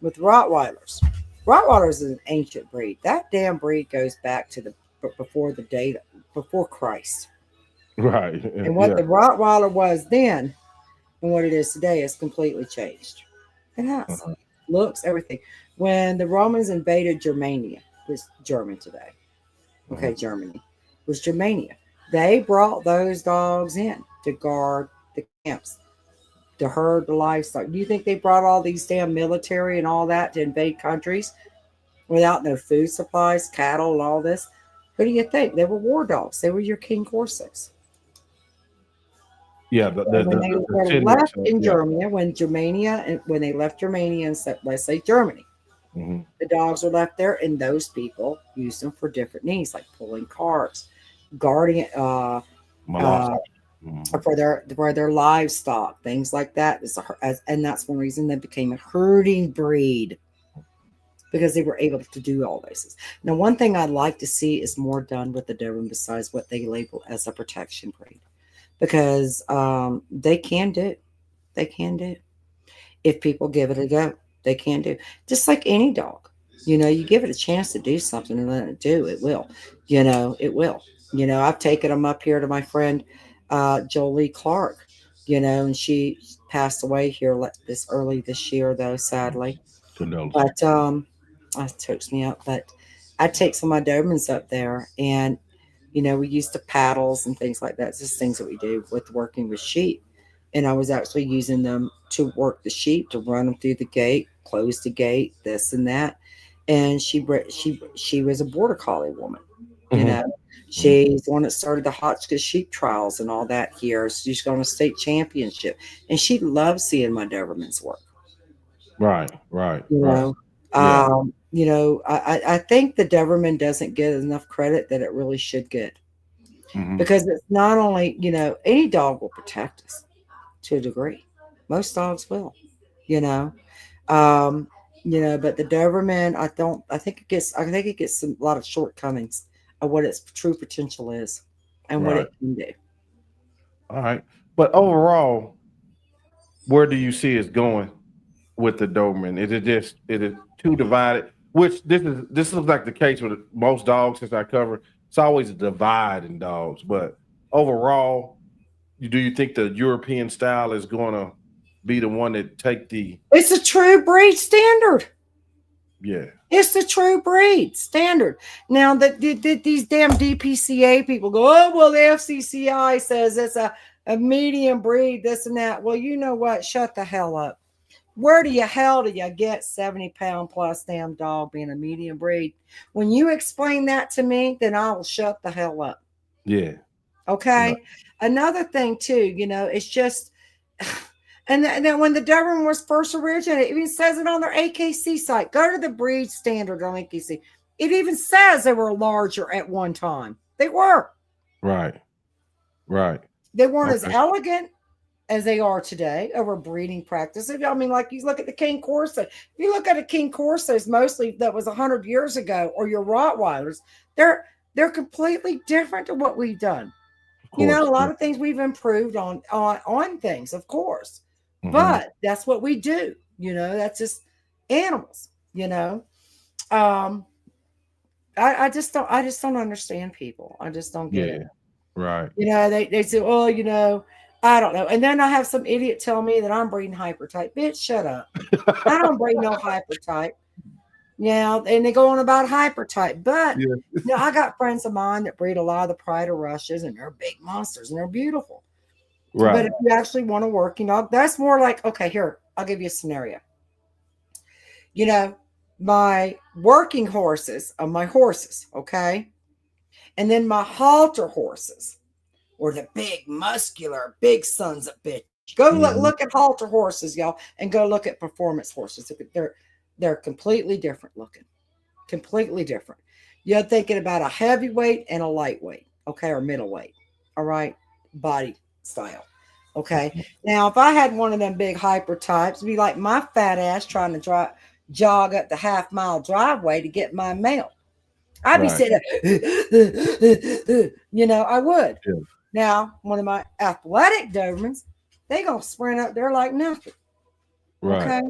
with Rottweilers. Rottweilers is an ancient breed. That damn breed goes back to before Christ. Right. And what the Rottweiler was then and what it is today has completely changed. It has. Looks, everything. When the Romans invaded Germania, was German today. Okay, Germany was Germania. They brought those dogs in to guard the camps, to herd the livestock. Do you think they brought all these damn military and all that to invade countries without no food supplies, cattle, and all this? Who do you think? They were war dogs. They were your Cane Corsos. Yeah, And when they the were tenure. left So, in yeah. Germany, when they left Germania and let's say Germany, Mm-hmm. the dogs were left there, and those people used them for different needs, like pulling carts, guarding, Molossus. uh, Mm-hmm. for their livestock, things like that. And that's one reason they became a herding breed because they were able to do all those things. Now, one thing I'd like to see is more done with the Doberman besides what they label as a protection breed, because they can do, they can do if people give it a go. They can do just like any dog. You give it a chance to do something and let it do, it will. It will. I've taken them up here to my friend Jolie Clark. And she passed away here this early this year, though, sadly. Condolences. But it chokes me up. But I take some of my Dobermans up there, and we used to paddles and things like that. It's just things that we do with working with sheep. And I was actually using them to work the sheep, to run them through the gate, close the gate, this and that. And she was a border collie woman. You Mm-hmm. know, she's the one that started the Hotchkiss sheep trials and all that here. She's gone to state championship, and she loves seeing my Dobermans work. Right, right, You right. know, Yeah. I think the Doberman doesn't get enough credit that it really should get, Mm-hmm. because it's not only any dog will protect us to a degree. Most dogs will, you know. Um, but the Doberman, I don't. I think it gets a lot of shortcomings of what its true potential is and what Right. it can do. All right. But overall, where do you see us going with the Doberman? Is it too divided? Which this looks like the case with most dogs since I cover. It's always a divide in dogs. But overall, do you think the European style is going to be the one that take the It's a true breed standard. yeah It's the true breed standard. Now that these damn DPCA people go, oh well, the FCCI says it's a medium breed, this and that. Well, you know what? Shut the hell up. Where the hell do you get 70-pound plus damn dog being a medium breed? When you explain that to me, then I will shut the hell up. yeah right Okay. Another thing too, it's just, and then when the Doberman was first originated, it even says it on their AKC site. Go to the breed standard on AKC. It even says they were larger at one time. They were. right right They weren't as okay elegant as they are today over breeding practices. I mean, like you look at the Cane Corso. If you look at a Cane Corsos, mostly that was 100 years ago, or your Rottweilers, they're completely different to what we've done. of A course lot of things we've improved on things, of course, mm-hmm. but that's what we do. That's just animals. Um, I just don't understand people. I just don't get it. yeah right They say, oh, I don't know. And then I have some idiot tell me that I'm breeding hyper type. Bitch, shut up. I don't breed no hyper type. And they go on about hyper type. But yeah I got friends of mine that breed a lot of the Pride of Russias, and they're big monsters and they're beautiful. But right if you actually want a working dog, that's more like, okay, here, I'll give you a scenario. My working horses are my horses, okay? And then my halter horses, or the big, muscular, big sons of bitch. Go mm-hmm. look at halter horses, y'all, and go look at performance horses. They're completely different looking, completely different. You're thinking about a heavyweight and a lightweight, okay, or middleweight, all right, body style, okay. Now, if I had one of them big hyper types, it'd be like my fat ass trying to jog up the half-mile driveway to get my mail. I'd be right sitting there, I would. yeah. Now, one of my athletic Dobermans, they gonna sprint up there like nothing. Right. Okay,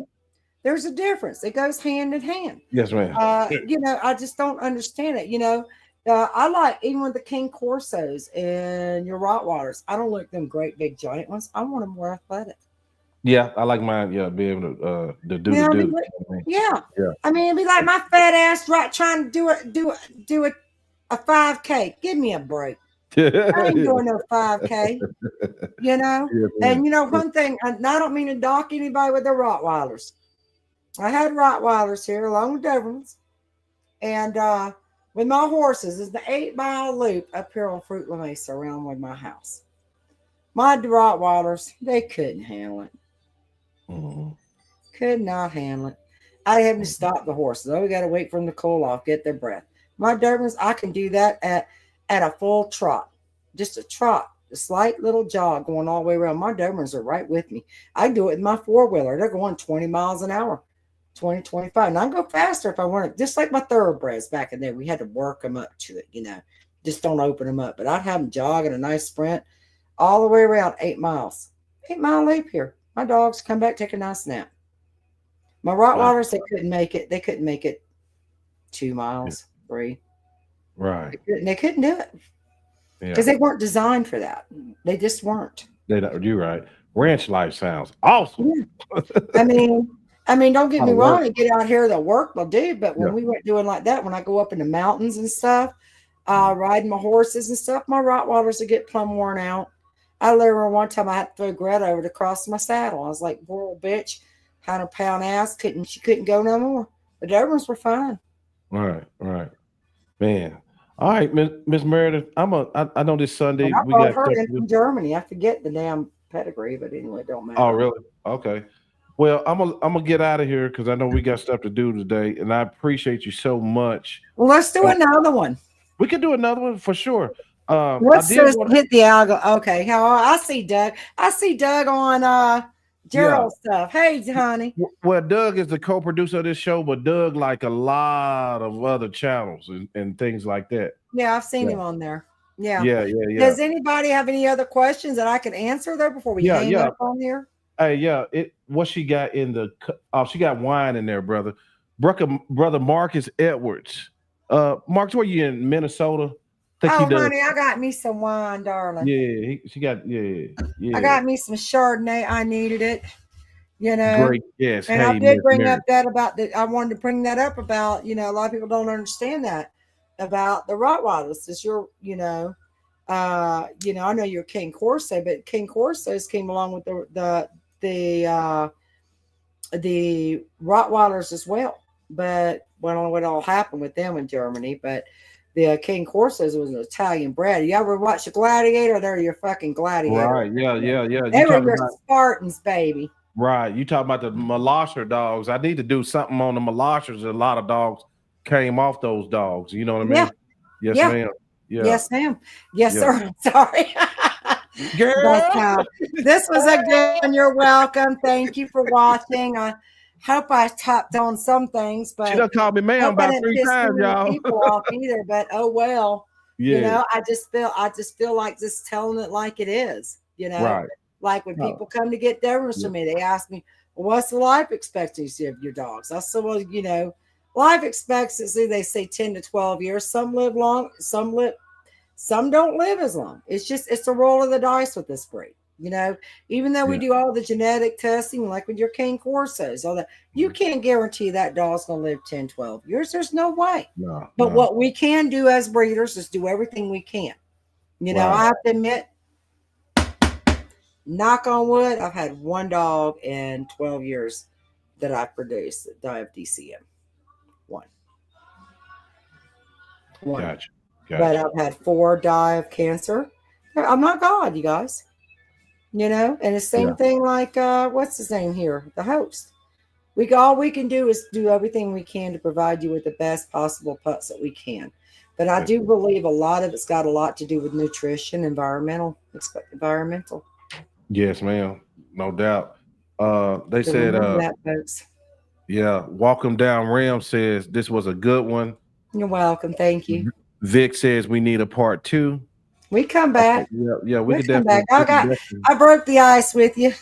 there's a difference. It goes hand in hand. Yes, ma'am. I just don't understand it. I like even with the Cane Corsos and your Rottweilers. I don't like them great big giant ones. I want them more athletic. Yeah, I like mine. Yeah, be able to do You the know, do. yeah. Yeah. I mean, it'd be like my fat ass trying to do a 5K. Give me a break. I ain't doing no 5K. Yeah, And yeah. one thing, and I don't mean to dock anybody with their Rottweilers. I had Rottweilers here along with Dobermans, and with my horses is the 8-mile loop up here on Fruit La Mesa around with my house. My Rottweilers, they couldn't handle it. Mhm. Could not handle it. I had to stop the horses. Oh, we got to wait for them to cool off, get their breath. My Dobermans, I can do that at a full trot, just a trot, a slight little jog going all the way around. My Dobermans are right with me. I do it in my four-wheeler. They're going 20 miles an hour, 20, 25. And I go faster if I want it, just like my thoroughbreds back in there. We had to work them up to it, just don't open them up. But I'd have them jogging a nice sprint all the way around 8 miles. 8 mile leap here. My dogs come back, take a nice nap. My Wow. Rottweilers, they couldn't make it. They couldn't make it 2 miles, 3. Right. They couldn't do it Yeah. because they weren't designed for that. They just weren't. You're right. Ranch life sounds awesome. Yeah. I mean, don't get me wrong. They get out here, they'll work, they'll do. But when we went doing like that, when I go up in the mountains and stuff, riding my horses and stuff, my Rottweilers would get plumb worn out. I remember one time I had to throw Greta over to cross my saddle. I was like, poor old bitch, 100-pound ass, she couldn't go no more. The Dobermans were fine. Right, man. All right, Miss Meredith. I know this Sunday I we brought got her in from Germany. I forget the damn pedigree, but anyway, it don't matter. Oh, really? Okay. Well, I'm gonna get out of here because I know we got stuff to do today, and I appreciate you so much. Well, let's do another one. We could do another one for sure. Let's just hit the algo. Okay, I see Doug. I see Doug on Gerald's stuff. Hey, honey. Well, Doug is the co-producer of this show, but Doug like a lot of other channels and things like that. Yeah, I've seen him on there. Yeah. Does anybody have any other questions that I can answer there before we hang up on here? Hey, what she got in the she got wine in there, brother. Brother Marcus Edwards. Marcus, where you in Minnesota? Honey, I got me some wine, darling. Yeah, she got I got me some Chardonnay. I needed it. Great. Yes. And I did bring up that about I wanted to bring that up about, a lot of people don't understand that about the Rottweilers. Is I know you're Cane Corso, but Cane Corsos came along with the Rottweilers as well. But I don't know what all happened with them in Germany, but the Cane Corsos was an Italian bred. You ever watch a Gladiator? They're your fucking Gladiator. Right. Yeah. They were your Spartans, baby. Right. You talking about the Malosher dogs. I need to do something on the Maloshers. A lot of dogs came off those dogs. You know what I mean? Yes, ma'am. Yeah. Yes, ma'am. Yes, sir. Sorry. But, this was a good one. You're welcome. Thank you for watching. I hope I topped on some things, but she done called me ma'am about 3 times, y'all. People off either, but oh well. Yeah. I just feel like just telling it like it is. Right. Like when people come to get Dobermans from me, they ask me, well, "What's the life expectancy of your dogs?" I said, "Well, life expectancy, they say 10 to 12 years. Some live long, some don't live as long. It's a roll of the dice with this breed. Even though we do all the genetic testing, like with your Cane Corsos, all that, you can't guarantee that dog's going to live 10, 12 years. There's no way. But what we can do as breeders is do everything we can. I have to admit, knock on wood, I've had one dog in 12 years that I've produced that died of DCM. One. Gotcha. But I've had 4 die of cancer. I'm not God, you guys. And the same thing like what's his name here? The host. All we can do is do everything we can to provide you with the best possible pets that we can. But I do believe a lot of it's got a lot to do with nutrition, environmental. Yes, ma'am. No doubt. They So said that, folks. Welcome Down Ram says this was a good one. You're welcome. Thank you. Vic says we need a part 2. We come back. Okay, we could come back. definitely. I broke the ice with you.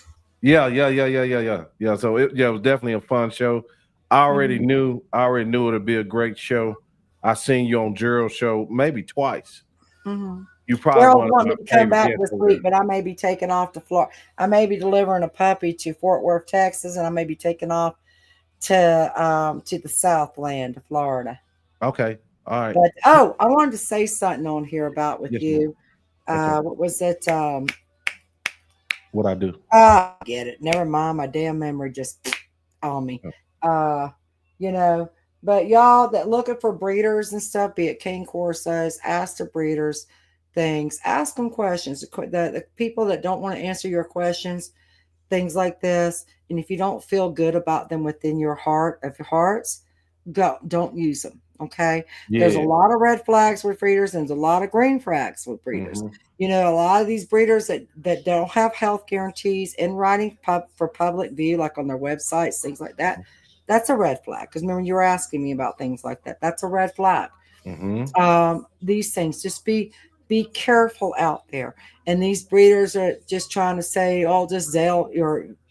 Yeah. So it was definitely a fun show. I already knew it'd be a great show. I seen you on Gerald's show maybe twice. Mm-hmm. You probably wanted to come back this week, but I may be taking off to Florida. I may be delivering a puppy to Fort Worth, Texas, and I may be taking off to the Southland, to Florida. Okay. All right. But I wanted to say something on here about with you. Okay. What was it? What I do? Get it. Never mind. My damn memory just on me. But y'all that looking for breeders and stuff, be it Cane Corsos, ask the breeders, things. Ask them questions. The people that don't want to answer your questions, things like this, and if you don't feel good about them within your heart of your hearts, don't use them. Okay. There's a Yeah. lot of red flags with breeders, and there's a lot of green flags with breeders. Hmm. A lot of these breeders that don't have health guarantees in writing for public view, like on their websites, things like that. That's a red flag. Because remember, you were asking me about things like that. That's a red flag. Hmm. These things, just be careful out there. And these breeders are just trying to say, oh, just Zelle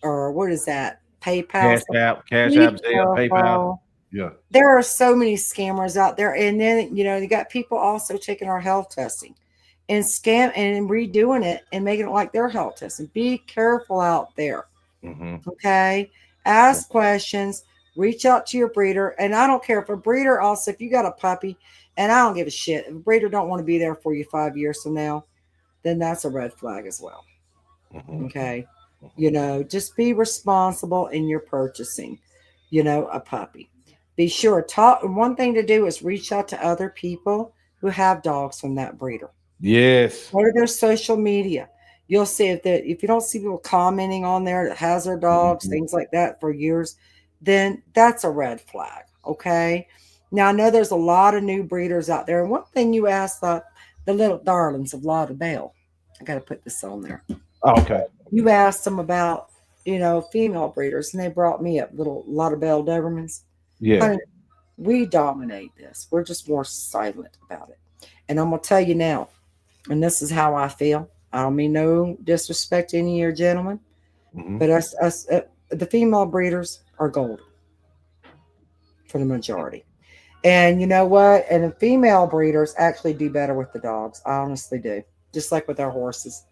or what is that? PayPal. Cash Be App, Zelle, PayPal. careful. Yeah. There are so many scammers out there. And then, you got people also taking our health testing and redoing it and making it like their health testing. Be careful out there. Hmm. Okay. Ask questions, reach out to your breeder. And I don't care if a breeder also, if you got a puppy, and I don't give a shit. If a breeder don't want to be there for you 5 years from now, then that's a red flag as well. Hmm. Okay. Just be responsible in your purchasing, a puppy. Be sure talk. One thing to do is reach out to other people who have dogs from that breeder. Yes. Go to their social media. You'll see if you don't see people commenting on there that has their dogs, Hmm. things like that for years, then that's a red flag. Okay. Now I know there's a lot of new breeders out there. And one thing you asked the little darlings of Lauderdale, I got to put this on there. Oh, okay. You asked them about, female breeders, and they brought me up little Lauderdale Dobermans. Yeah. Honey, we dominate this. We're just more silent about it. And I'm gonna tell you now, and this is how I feel. I don't mean no disrespect to any of your gentlemen, Hmm. but the female breeders are gold for the majority. And you know what? And the female breeders actually do better with the dogs. I honestly do. Just like with our horses.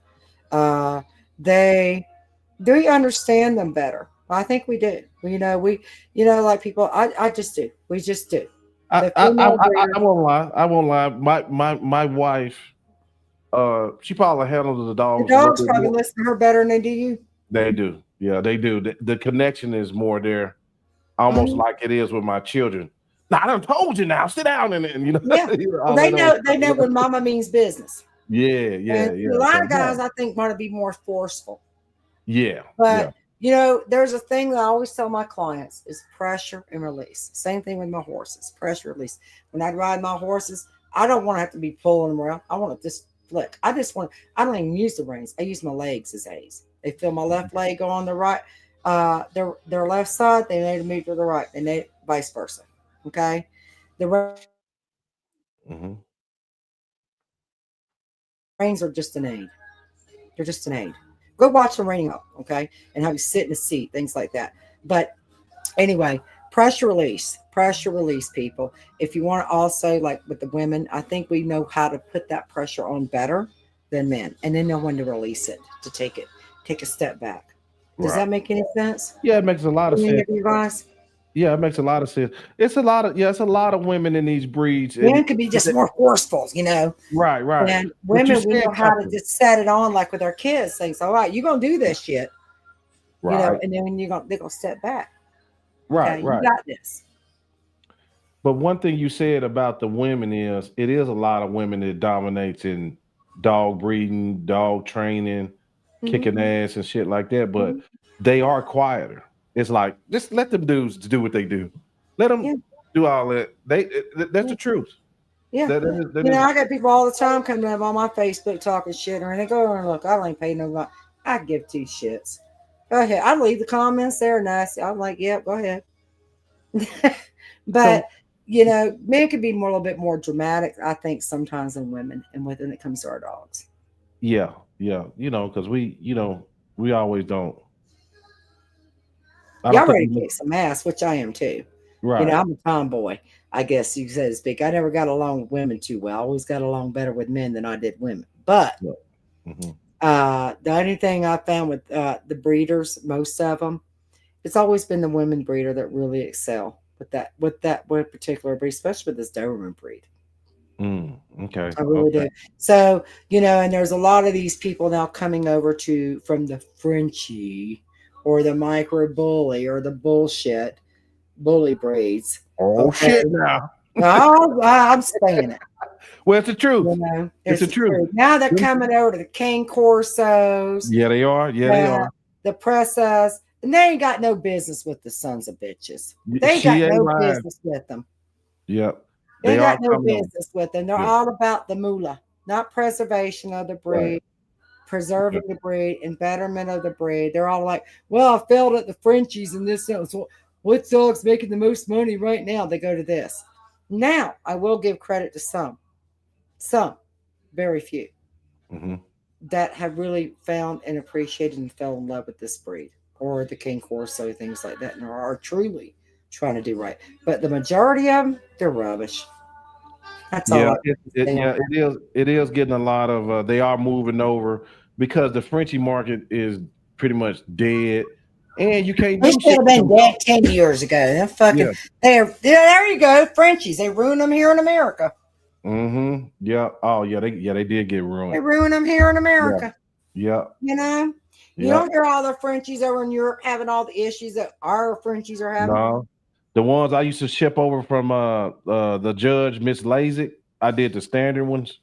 Uh, they do we understand them better. I think we do. Like people, I just do. We just do. The female I breeders, won't lie. I won't lie. My wife, she probably handles the the dogs a little dogs bit probably more. listen to her better than they do you. They do. Yeah, they do. The connection is more there, almost Mhm. like it is with my children. Now I done told you now, sit down and Yeah. Well, all they that old know stuff. they know when mama means business. Yeah, And yeah, a yeah. lot So of no. guys, I think, want to be more forceful. Yeah, yeah. But there's a thing that I always tell my clients is pressure and release. Same thing with my horses, pressure release. When I ride my horses, I don't want to have to be pulling them around. I want to just flick. I don't even use the reins. I use my legs as aids. They feel my left leg go on the right, their left side, they need to move to the right, and they vice versa. Okay. The Hmm. reins are just an aid. They're just an aid. Go watch them reining up, okay? And how you sit in a seat, things like that. But anyway, pressure release, people. If you want to also, like with the women, I think we know how to put that pressure on better than men, and then know when to release it, to take a step back. Does Right. that make any sense? Yeah, it makes a lot of Any sense. of you guys? Yeah, it makes a lot of sense. It's a lot of women in these breeds, and Men could be just more forceful. right, right. And But you women, we said know how to something. just set it on, like with our kids, things. All right, you're gonna do this shit, Right, and then when they're gonna step back. right, Okay, you right. got this. But one thing you said about the women is it is a lot of women that dominates in dog breeding, dog training, Hmm. kicking ass and shit like that. But Hmm. they are quieter. It's like just let them dudes do what they do. Let them Yeah, do all that. That's yeah, the truth. yeah. That is the I truth. got people all the time coming up on my Facebook talking shit, and they go and look. I don't ain't pay no mind. I give two shits. Go ahead. I leave the comments there nasty. I'm like, yeah, go ahead. But So men could be more a little bit more dramatic, I think, sometimes than women, and when it comes to our dogs. yeah, yeah, because we always don't. I don't Y'all think ready we to look kick some ass, which I am too. right. I'm a tomboy, I guess you so to speak. I never got along with women too well. I always got along better with men than I did women. But Yeah. Hmm. the only thing I found with the breeders, most of them, it's always been the women breeder that really excel with that one particular breed, especially with this Doberman breed. Okay. I really Okay. do. So, and there's a lot of these people now coming over from the Frenchie or the micro bully or the bully breeds. Oh Okay. shit now. I'm saying it. Well, it's the truth. You know, It's the it's truth. true. Now they're coming over to the Cane Corsos, Yeah, they are. Yeah, they are. the Pressas, and they ain't got no business with the sons of bitches. They ain't She got ain't no lying. business with them. Yep. They They ain't are got no coming over. business with them. They're Yeah. all about the moolah, not preservation of the breed, Right. preserving the breed, and betterment of the breed. They're all like, well, I failed at the Frenchies and this. So what dog's making the most money right now? They go to this. Now, I will give credit to some, very few, Mm-hmm. that have really found and appreciated and fell in love with this breed or the Cane Corso, things like that, and are truly trying to do right. But the majority of them, they're rubbish. That's all Yeah, I can say on yeah, that. it is. It is getting a lot of. They are moving over because the Frenchie market is pretty much dead, and you can't They do should shit have with been them dead dogs. 10 years ago. They're fucking, Yeah. there you go, Frenchies. They ruined them here in America. Mm-hmm. Yeah. Oh, yeah. They did get They ruined. ruined them here in Yeah. America. Yeah. You know, you Yeah. don't hear all the Frenchies over in Europe having all the issues that our Frenchies are having. No, the ones I used to ship over from the judge Miss Lazick. I did the standard ones.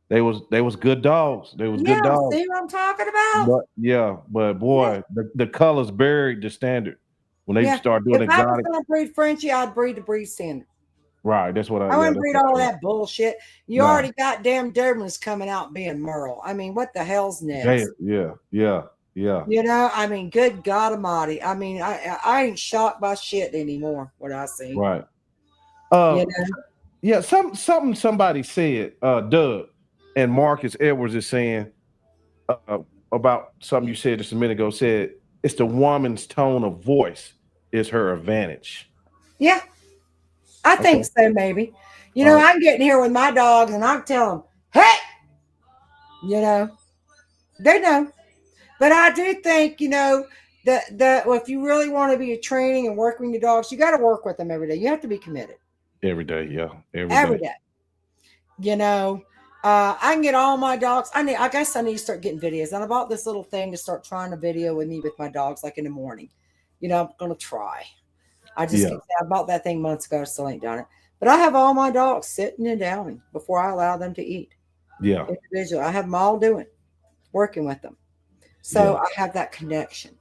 They was good dogs. They was good Yeah, dogs. see what I'm talking about? But yeah, but Yeah. boy, the colors buried the standard when they Yeah. start doing If I was exotic. going to breed Frenchie, I'd breed the breed standard. Right. That's what I. I Yeah. wouldn't That's breed what all I. that bullshit. You No. already got damn Dobermans coming out being Merle. I mean, what the hell's next? Damn. Yeah. Yeah. Yeah. You know, I mean, good God Almighty. I mean, I ain't shocked by shit anymore. What I see, Right. you Uh. know. Yeah. Somebody said. Doug and Marcus Edwards is saying uh, about something you said just a minute ago. Said it's the woman's tone of voice is her advantage. Yeah, I Okay. think so. Maybe, you All know, right. I'm getting here with my dogs, and I tell them, "Hey," you know, they know. But I do think, you know, that well, if you really want to be a training and working with your dogs, you got to work with them every day. You have to be committed Every day. Yeah. Every every day. day. You know, I can get all my dogs. I guess I need to start getting videos. And I bought this little thing to start trying to video with me with my dogs, like in the morning. You know, I'm gonna try. I just Yeah. keep saying, I bought that thing months ago. I still ain't done it. But I have all my dogs sitting and downing before I allow them to eat Yeah. individually. I have them all doing, working with them. So Yeah. I have that connection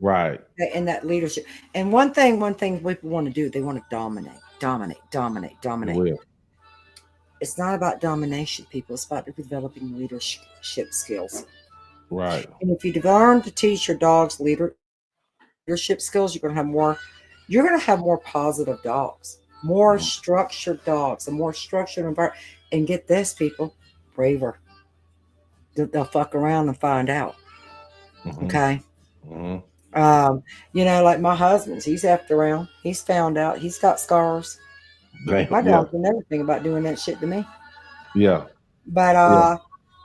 Right. and that leadership. And one thing people want to do, they want to dominate, dominate, dominate, It dominate. will. It's not about domination, people. It's about developing leadership skills. Right. And if you learn to teach your dogs leadership skills, you're gonna have more positive dogs, more Mhm. structured dogs, a more structured environment. And get this, people, braver. They'll fuck around and find out. Mhm. Okay. Mhm. You know, like my husband's, he's effed around. He's found out. He's got scars. My Damn. Yeah. dog will never think about doing that shit to me. Yeah. But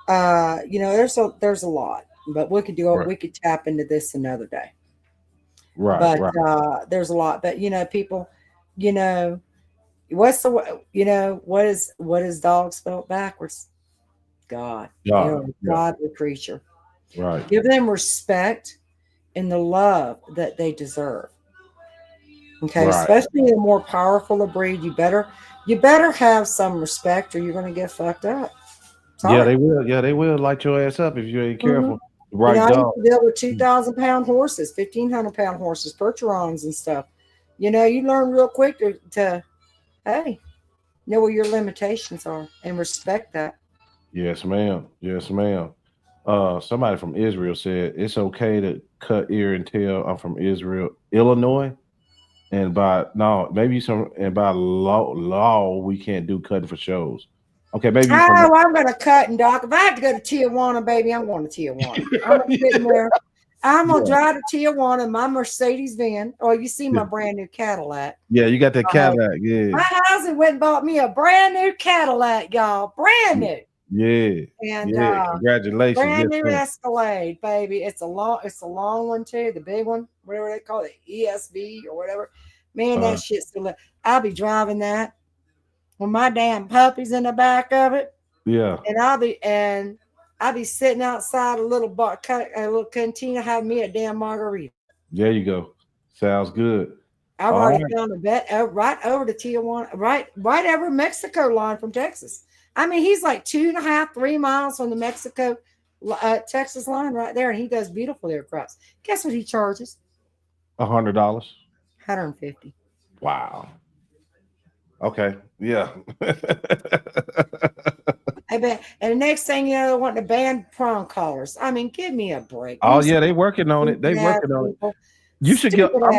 Yeah. you know, there's a lot. But Right. we could tap into this another day. Right. But Right. there's a lot. But you know, people, you know, what is dog spelled backwards? God. They're Yeah. a Yeah. godly creature. Right. Give them respect and the love that they deserve. Okay, Right. especially a more powerful a breed, you better have some respect or you're gonna get fucked up. Yeah, Sorry. they will. Yeah, they will light your ass up if you ain't Hmm. careful. The You know, right I used dog. to deal with 2,000 pound horses, 1,500 pound horses, percherons and stuff. You know, you learn real quick to hey, know where your limitations are and respect that. Yes, ma'am. Yes, ma'am. Somebody from Israel said it's okay to cut ear and tail. I'm from Israel, Illinois, and by no, maybe some and by law we can't do cutting for shows. Okay, maybe you from. Oh, I'm gonna cut and dock. If I have to go to Tijuana, baby, I'm going to Tijuana. I'm sitting there. I'm gonna Yeah, drive to Tijuana in my Mercedes van. Oh, you see yeah, my brand new Cadillac. yeah. You got that Cadillac. Yeah, My husband went and bought me a brand new Cadillac, y'all. Brand yeah, new. yeah. And Yeah. Congratulations. brand Yes, new ma'am. Escalade, baby. It's a long one too, the big one, whatever they call it, ESV or whatever. Man, Uh, that shit's still. I'll be driving that with my damn puppies in the back of it, yeah. and I'll be sitting outside a little a little cantina, having me a damn margarita. There you go. Sounds good. I've All already right. found a vet right over to Tijuana, right over Mexico line from Texas. I mean, he's like 2.5, 3 miles from the Mexico, Texas line right there, and he does beautiful there crops. Guess what he charges? $100. 150. Wow. Okay. Yeah. I bet. And the next thing you know, they want to ban prong collars. I mean, give me a break. Oh yeah, they working on it. They working on it. You should get. I'm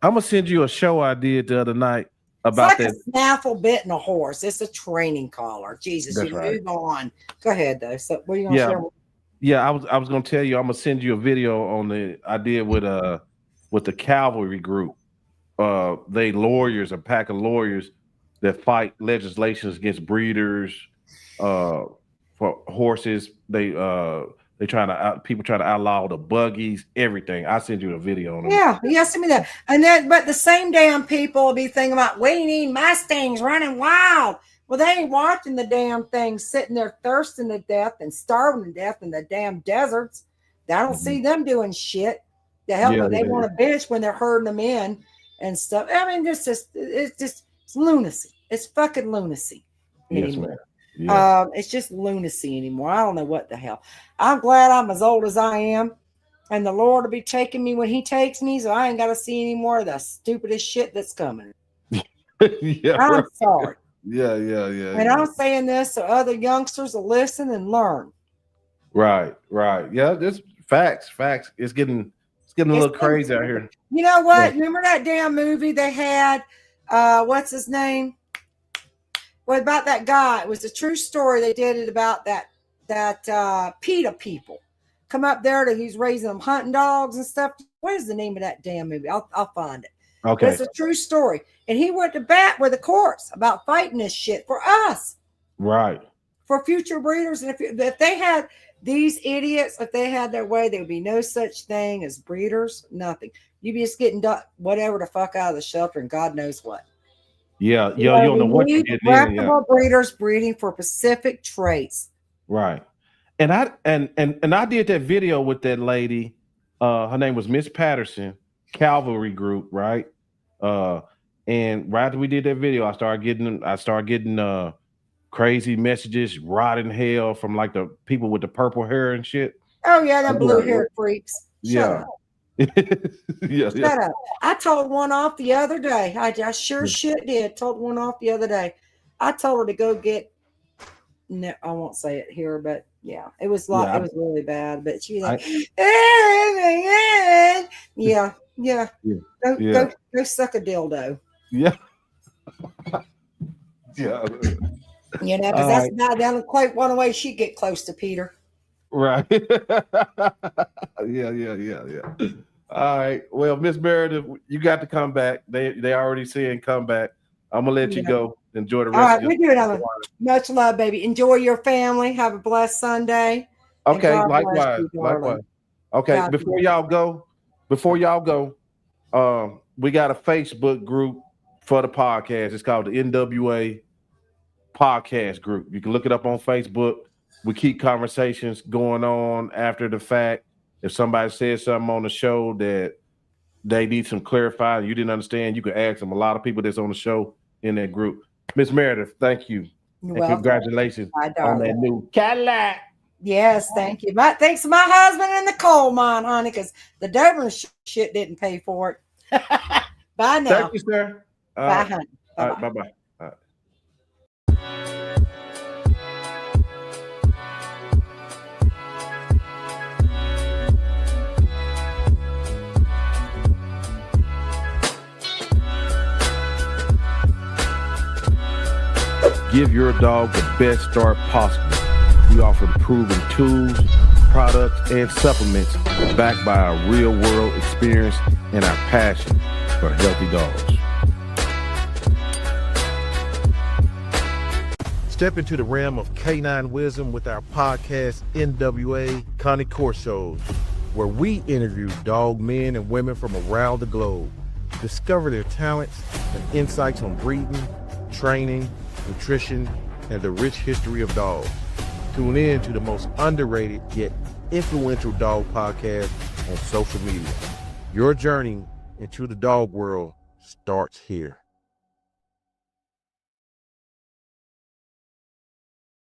gonna send you a show I did the other night about it's like a snaffle bit in a horse. It's a training collar. Jesus, you move on. Go ahead though. So what are you gonna share? Yeah, I was gonna tell you. I'm gonna send you a video on the I did with the cavalry group. They lawyers, a pack of lawyers that fight legislations against breeders for horses. They trying to people try to outlaw the buggies, everything. I send you a video on them. Yeah, send me that. And then, but the same damn people will be thinking about we need Mustangs running wild. Well, they ain't watching the damn thing sitting there thirsting to death and starving to death in the damn deserts. I don't see them doing shit. The hell they want to bitch when they're herding them in and stuff. I mean, it's lunacy. It's fucking lunacy. Yes, man. Yeah. It's just lunacy anymore. I don't know what the hell. I'm glad I'm as old as I am, and the Lord will be taking me when He takes me, so I ain't got to see any more of the stupidest shit that's coming. I'm sorry. Yeah. And I'm saying this so other youngsters will listen and learn. Right. Yeah, this facts. It's getting a little crazy out here. You know what? Yeah. Remember that damn movie they had? What's his name? What about that guy? It was a true story. They did it about that PETA people come up there he's raising them hunting dogs and stuff. What is the name of that damn movie? I'll find it. Okay. But it's a true story. And he went to bat with the courts about fighting this shit for us. Right. For future breeders. And if they had these idiots, if they had their way, there would be no such thing as breeders. Nothing. You'd be just getting whatever the fuck out of the shelter and God knows what. Yeah, you don't know what you're getting in. Yeah. Breeders breeding for specific traits. Right. And I did that video with that lady. Her name was Miss Patterson, Cavalry Group, right? And right after we did that video, I started getting crazy messages, rotten hell from like the people with the purple hair and shit. Oh yeah, that blue hair freaks. Shut up. Shut up. I told one off the other day. I sure shit did. Told one off the other day. I told her to go get. No, I won't say it here, but yeah, it was like it was really bad. But she was like, yeah. Go suck a dildo. Yeah. Yeah. You know, because that's about the only quite one way she'd get close to Peter. Right. Yeah. All right. Well, Miss Meredith, you got to come back. They already saying come back. I'm gonna let you go. Enjoy the rest. All right, we do it. Much love, baby. Enjoy your family. Have a blessed Sunday. Okay, likewise. Okay, God before y'all go, we got a Facebook group for the podcast. It's called the NWA Podcast Group. You can look it up on Facebook. We keep conversations going on after the fact. If somebody says something on the show that they need some clarifying, you didn't understand, you can ask them. A lot of people that's on the show in that group. Miss Meredith, thank you. You're welcome. Congratulations on that new Cadillac. Yes, thank you. Thanks to my husband in the coal mine, honey, because the Doberman shit didn't pay for it. Bye now. Thank you, sir. Bye, honey. All right, bye-bye. Give your dog the best start possible. We offer proven tools, products, and supplements backed by our real-world experience and our passion for healthy dogs. Step into the realm of canine wisdom with our podcast, NWA Cane Corso, where we interview dog men and women from around the globe. Discover their talents and insights on breeding, training, nutrition, and the rich history of dogs. Tune in to the most underrated yet influential dog podcast on social media. Your journey into the dog world starts here.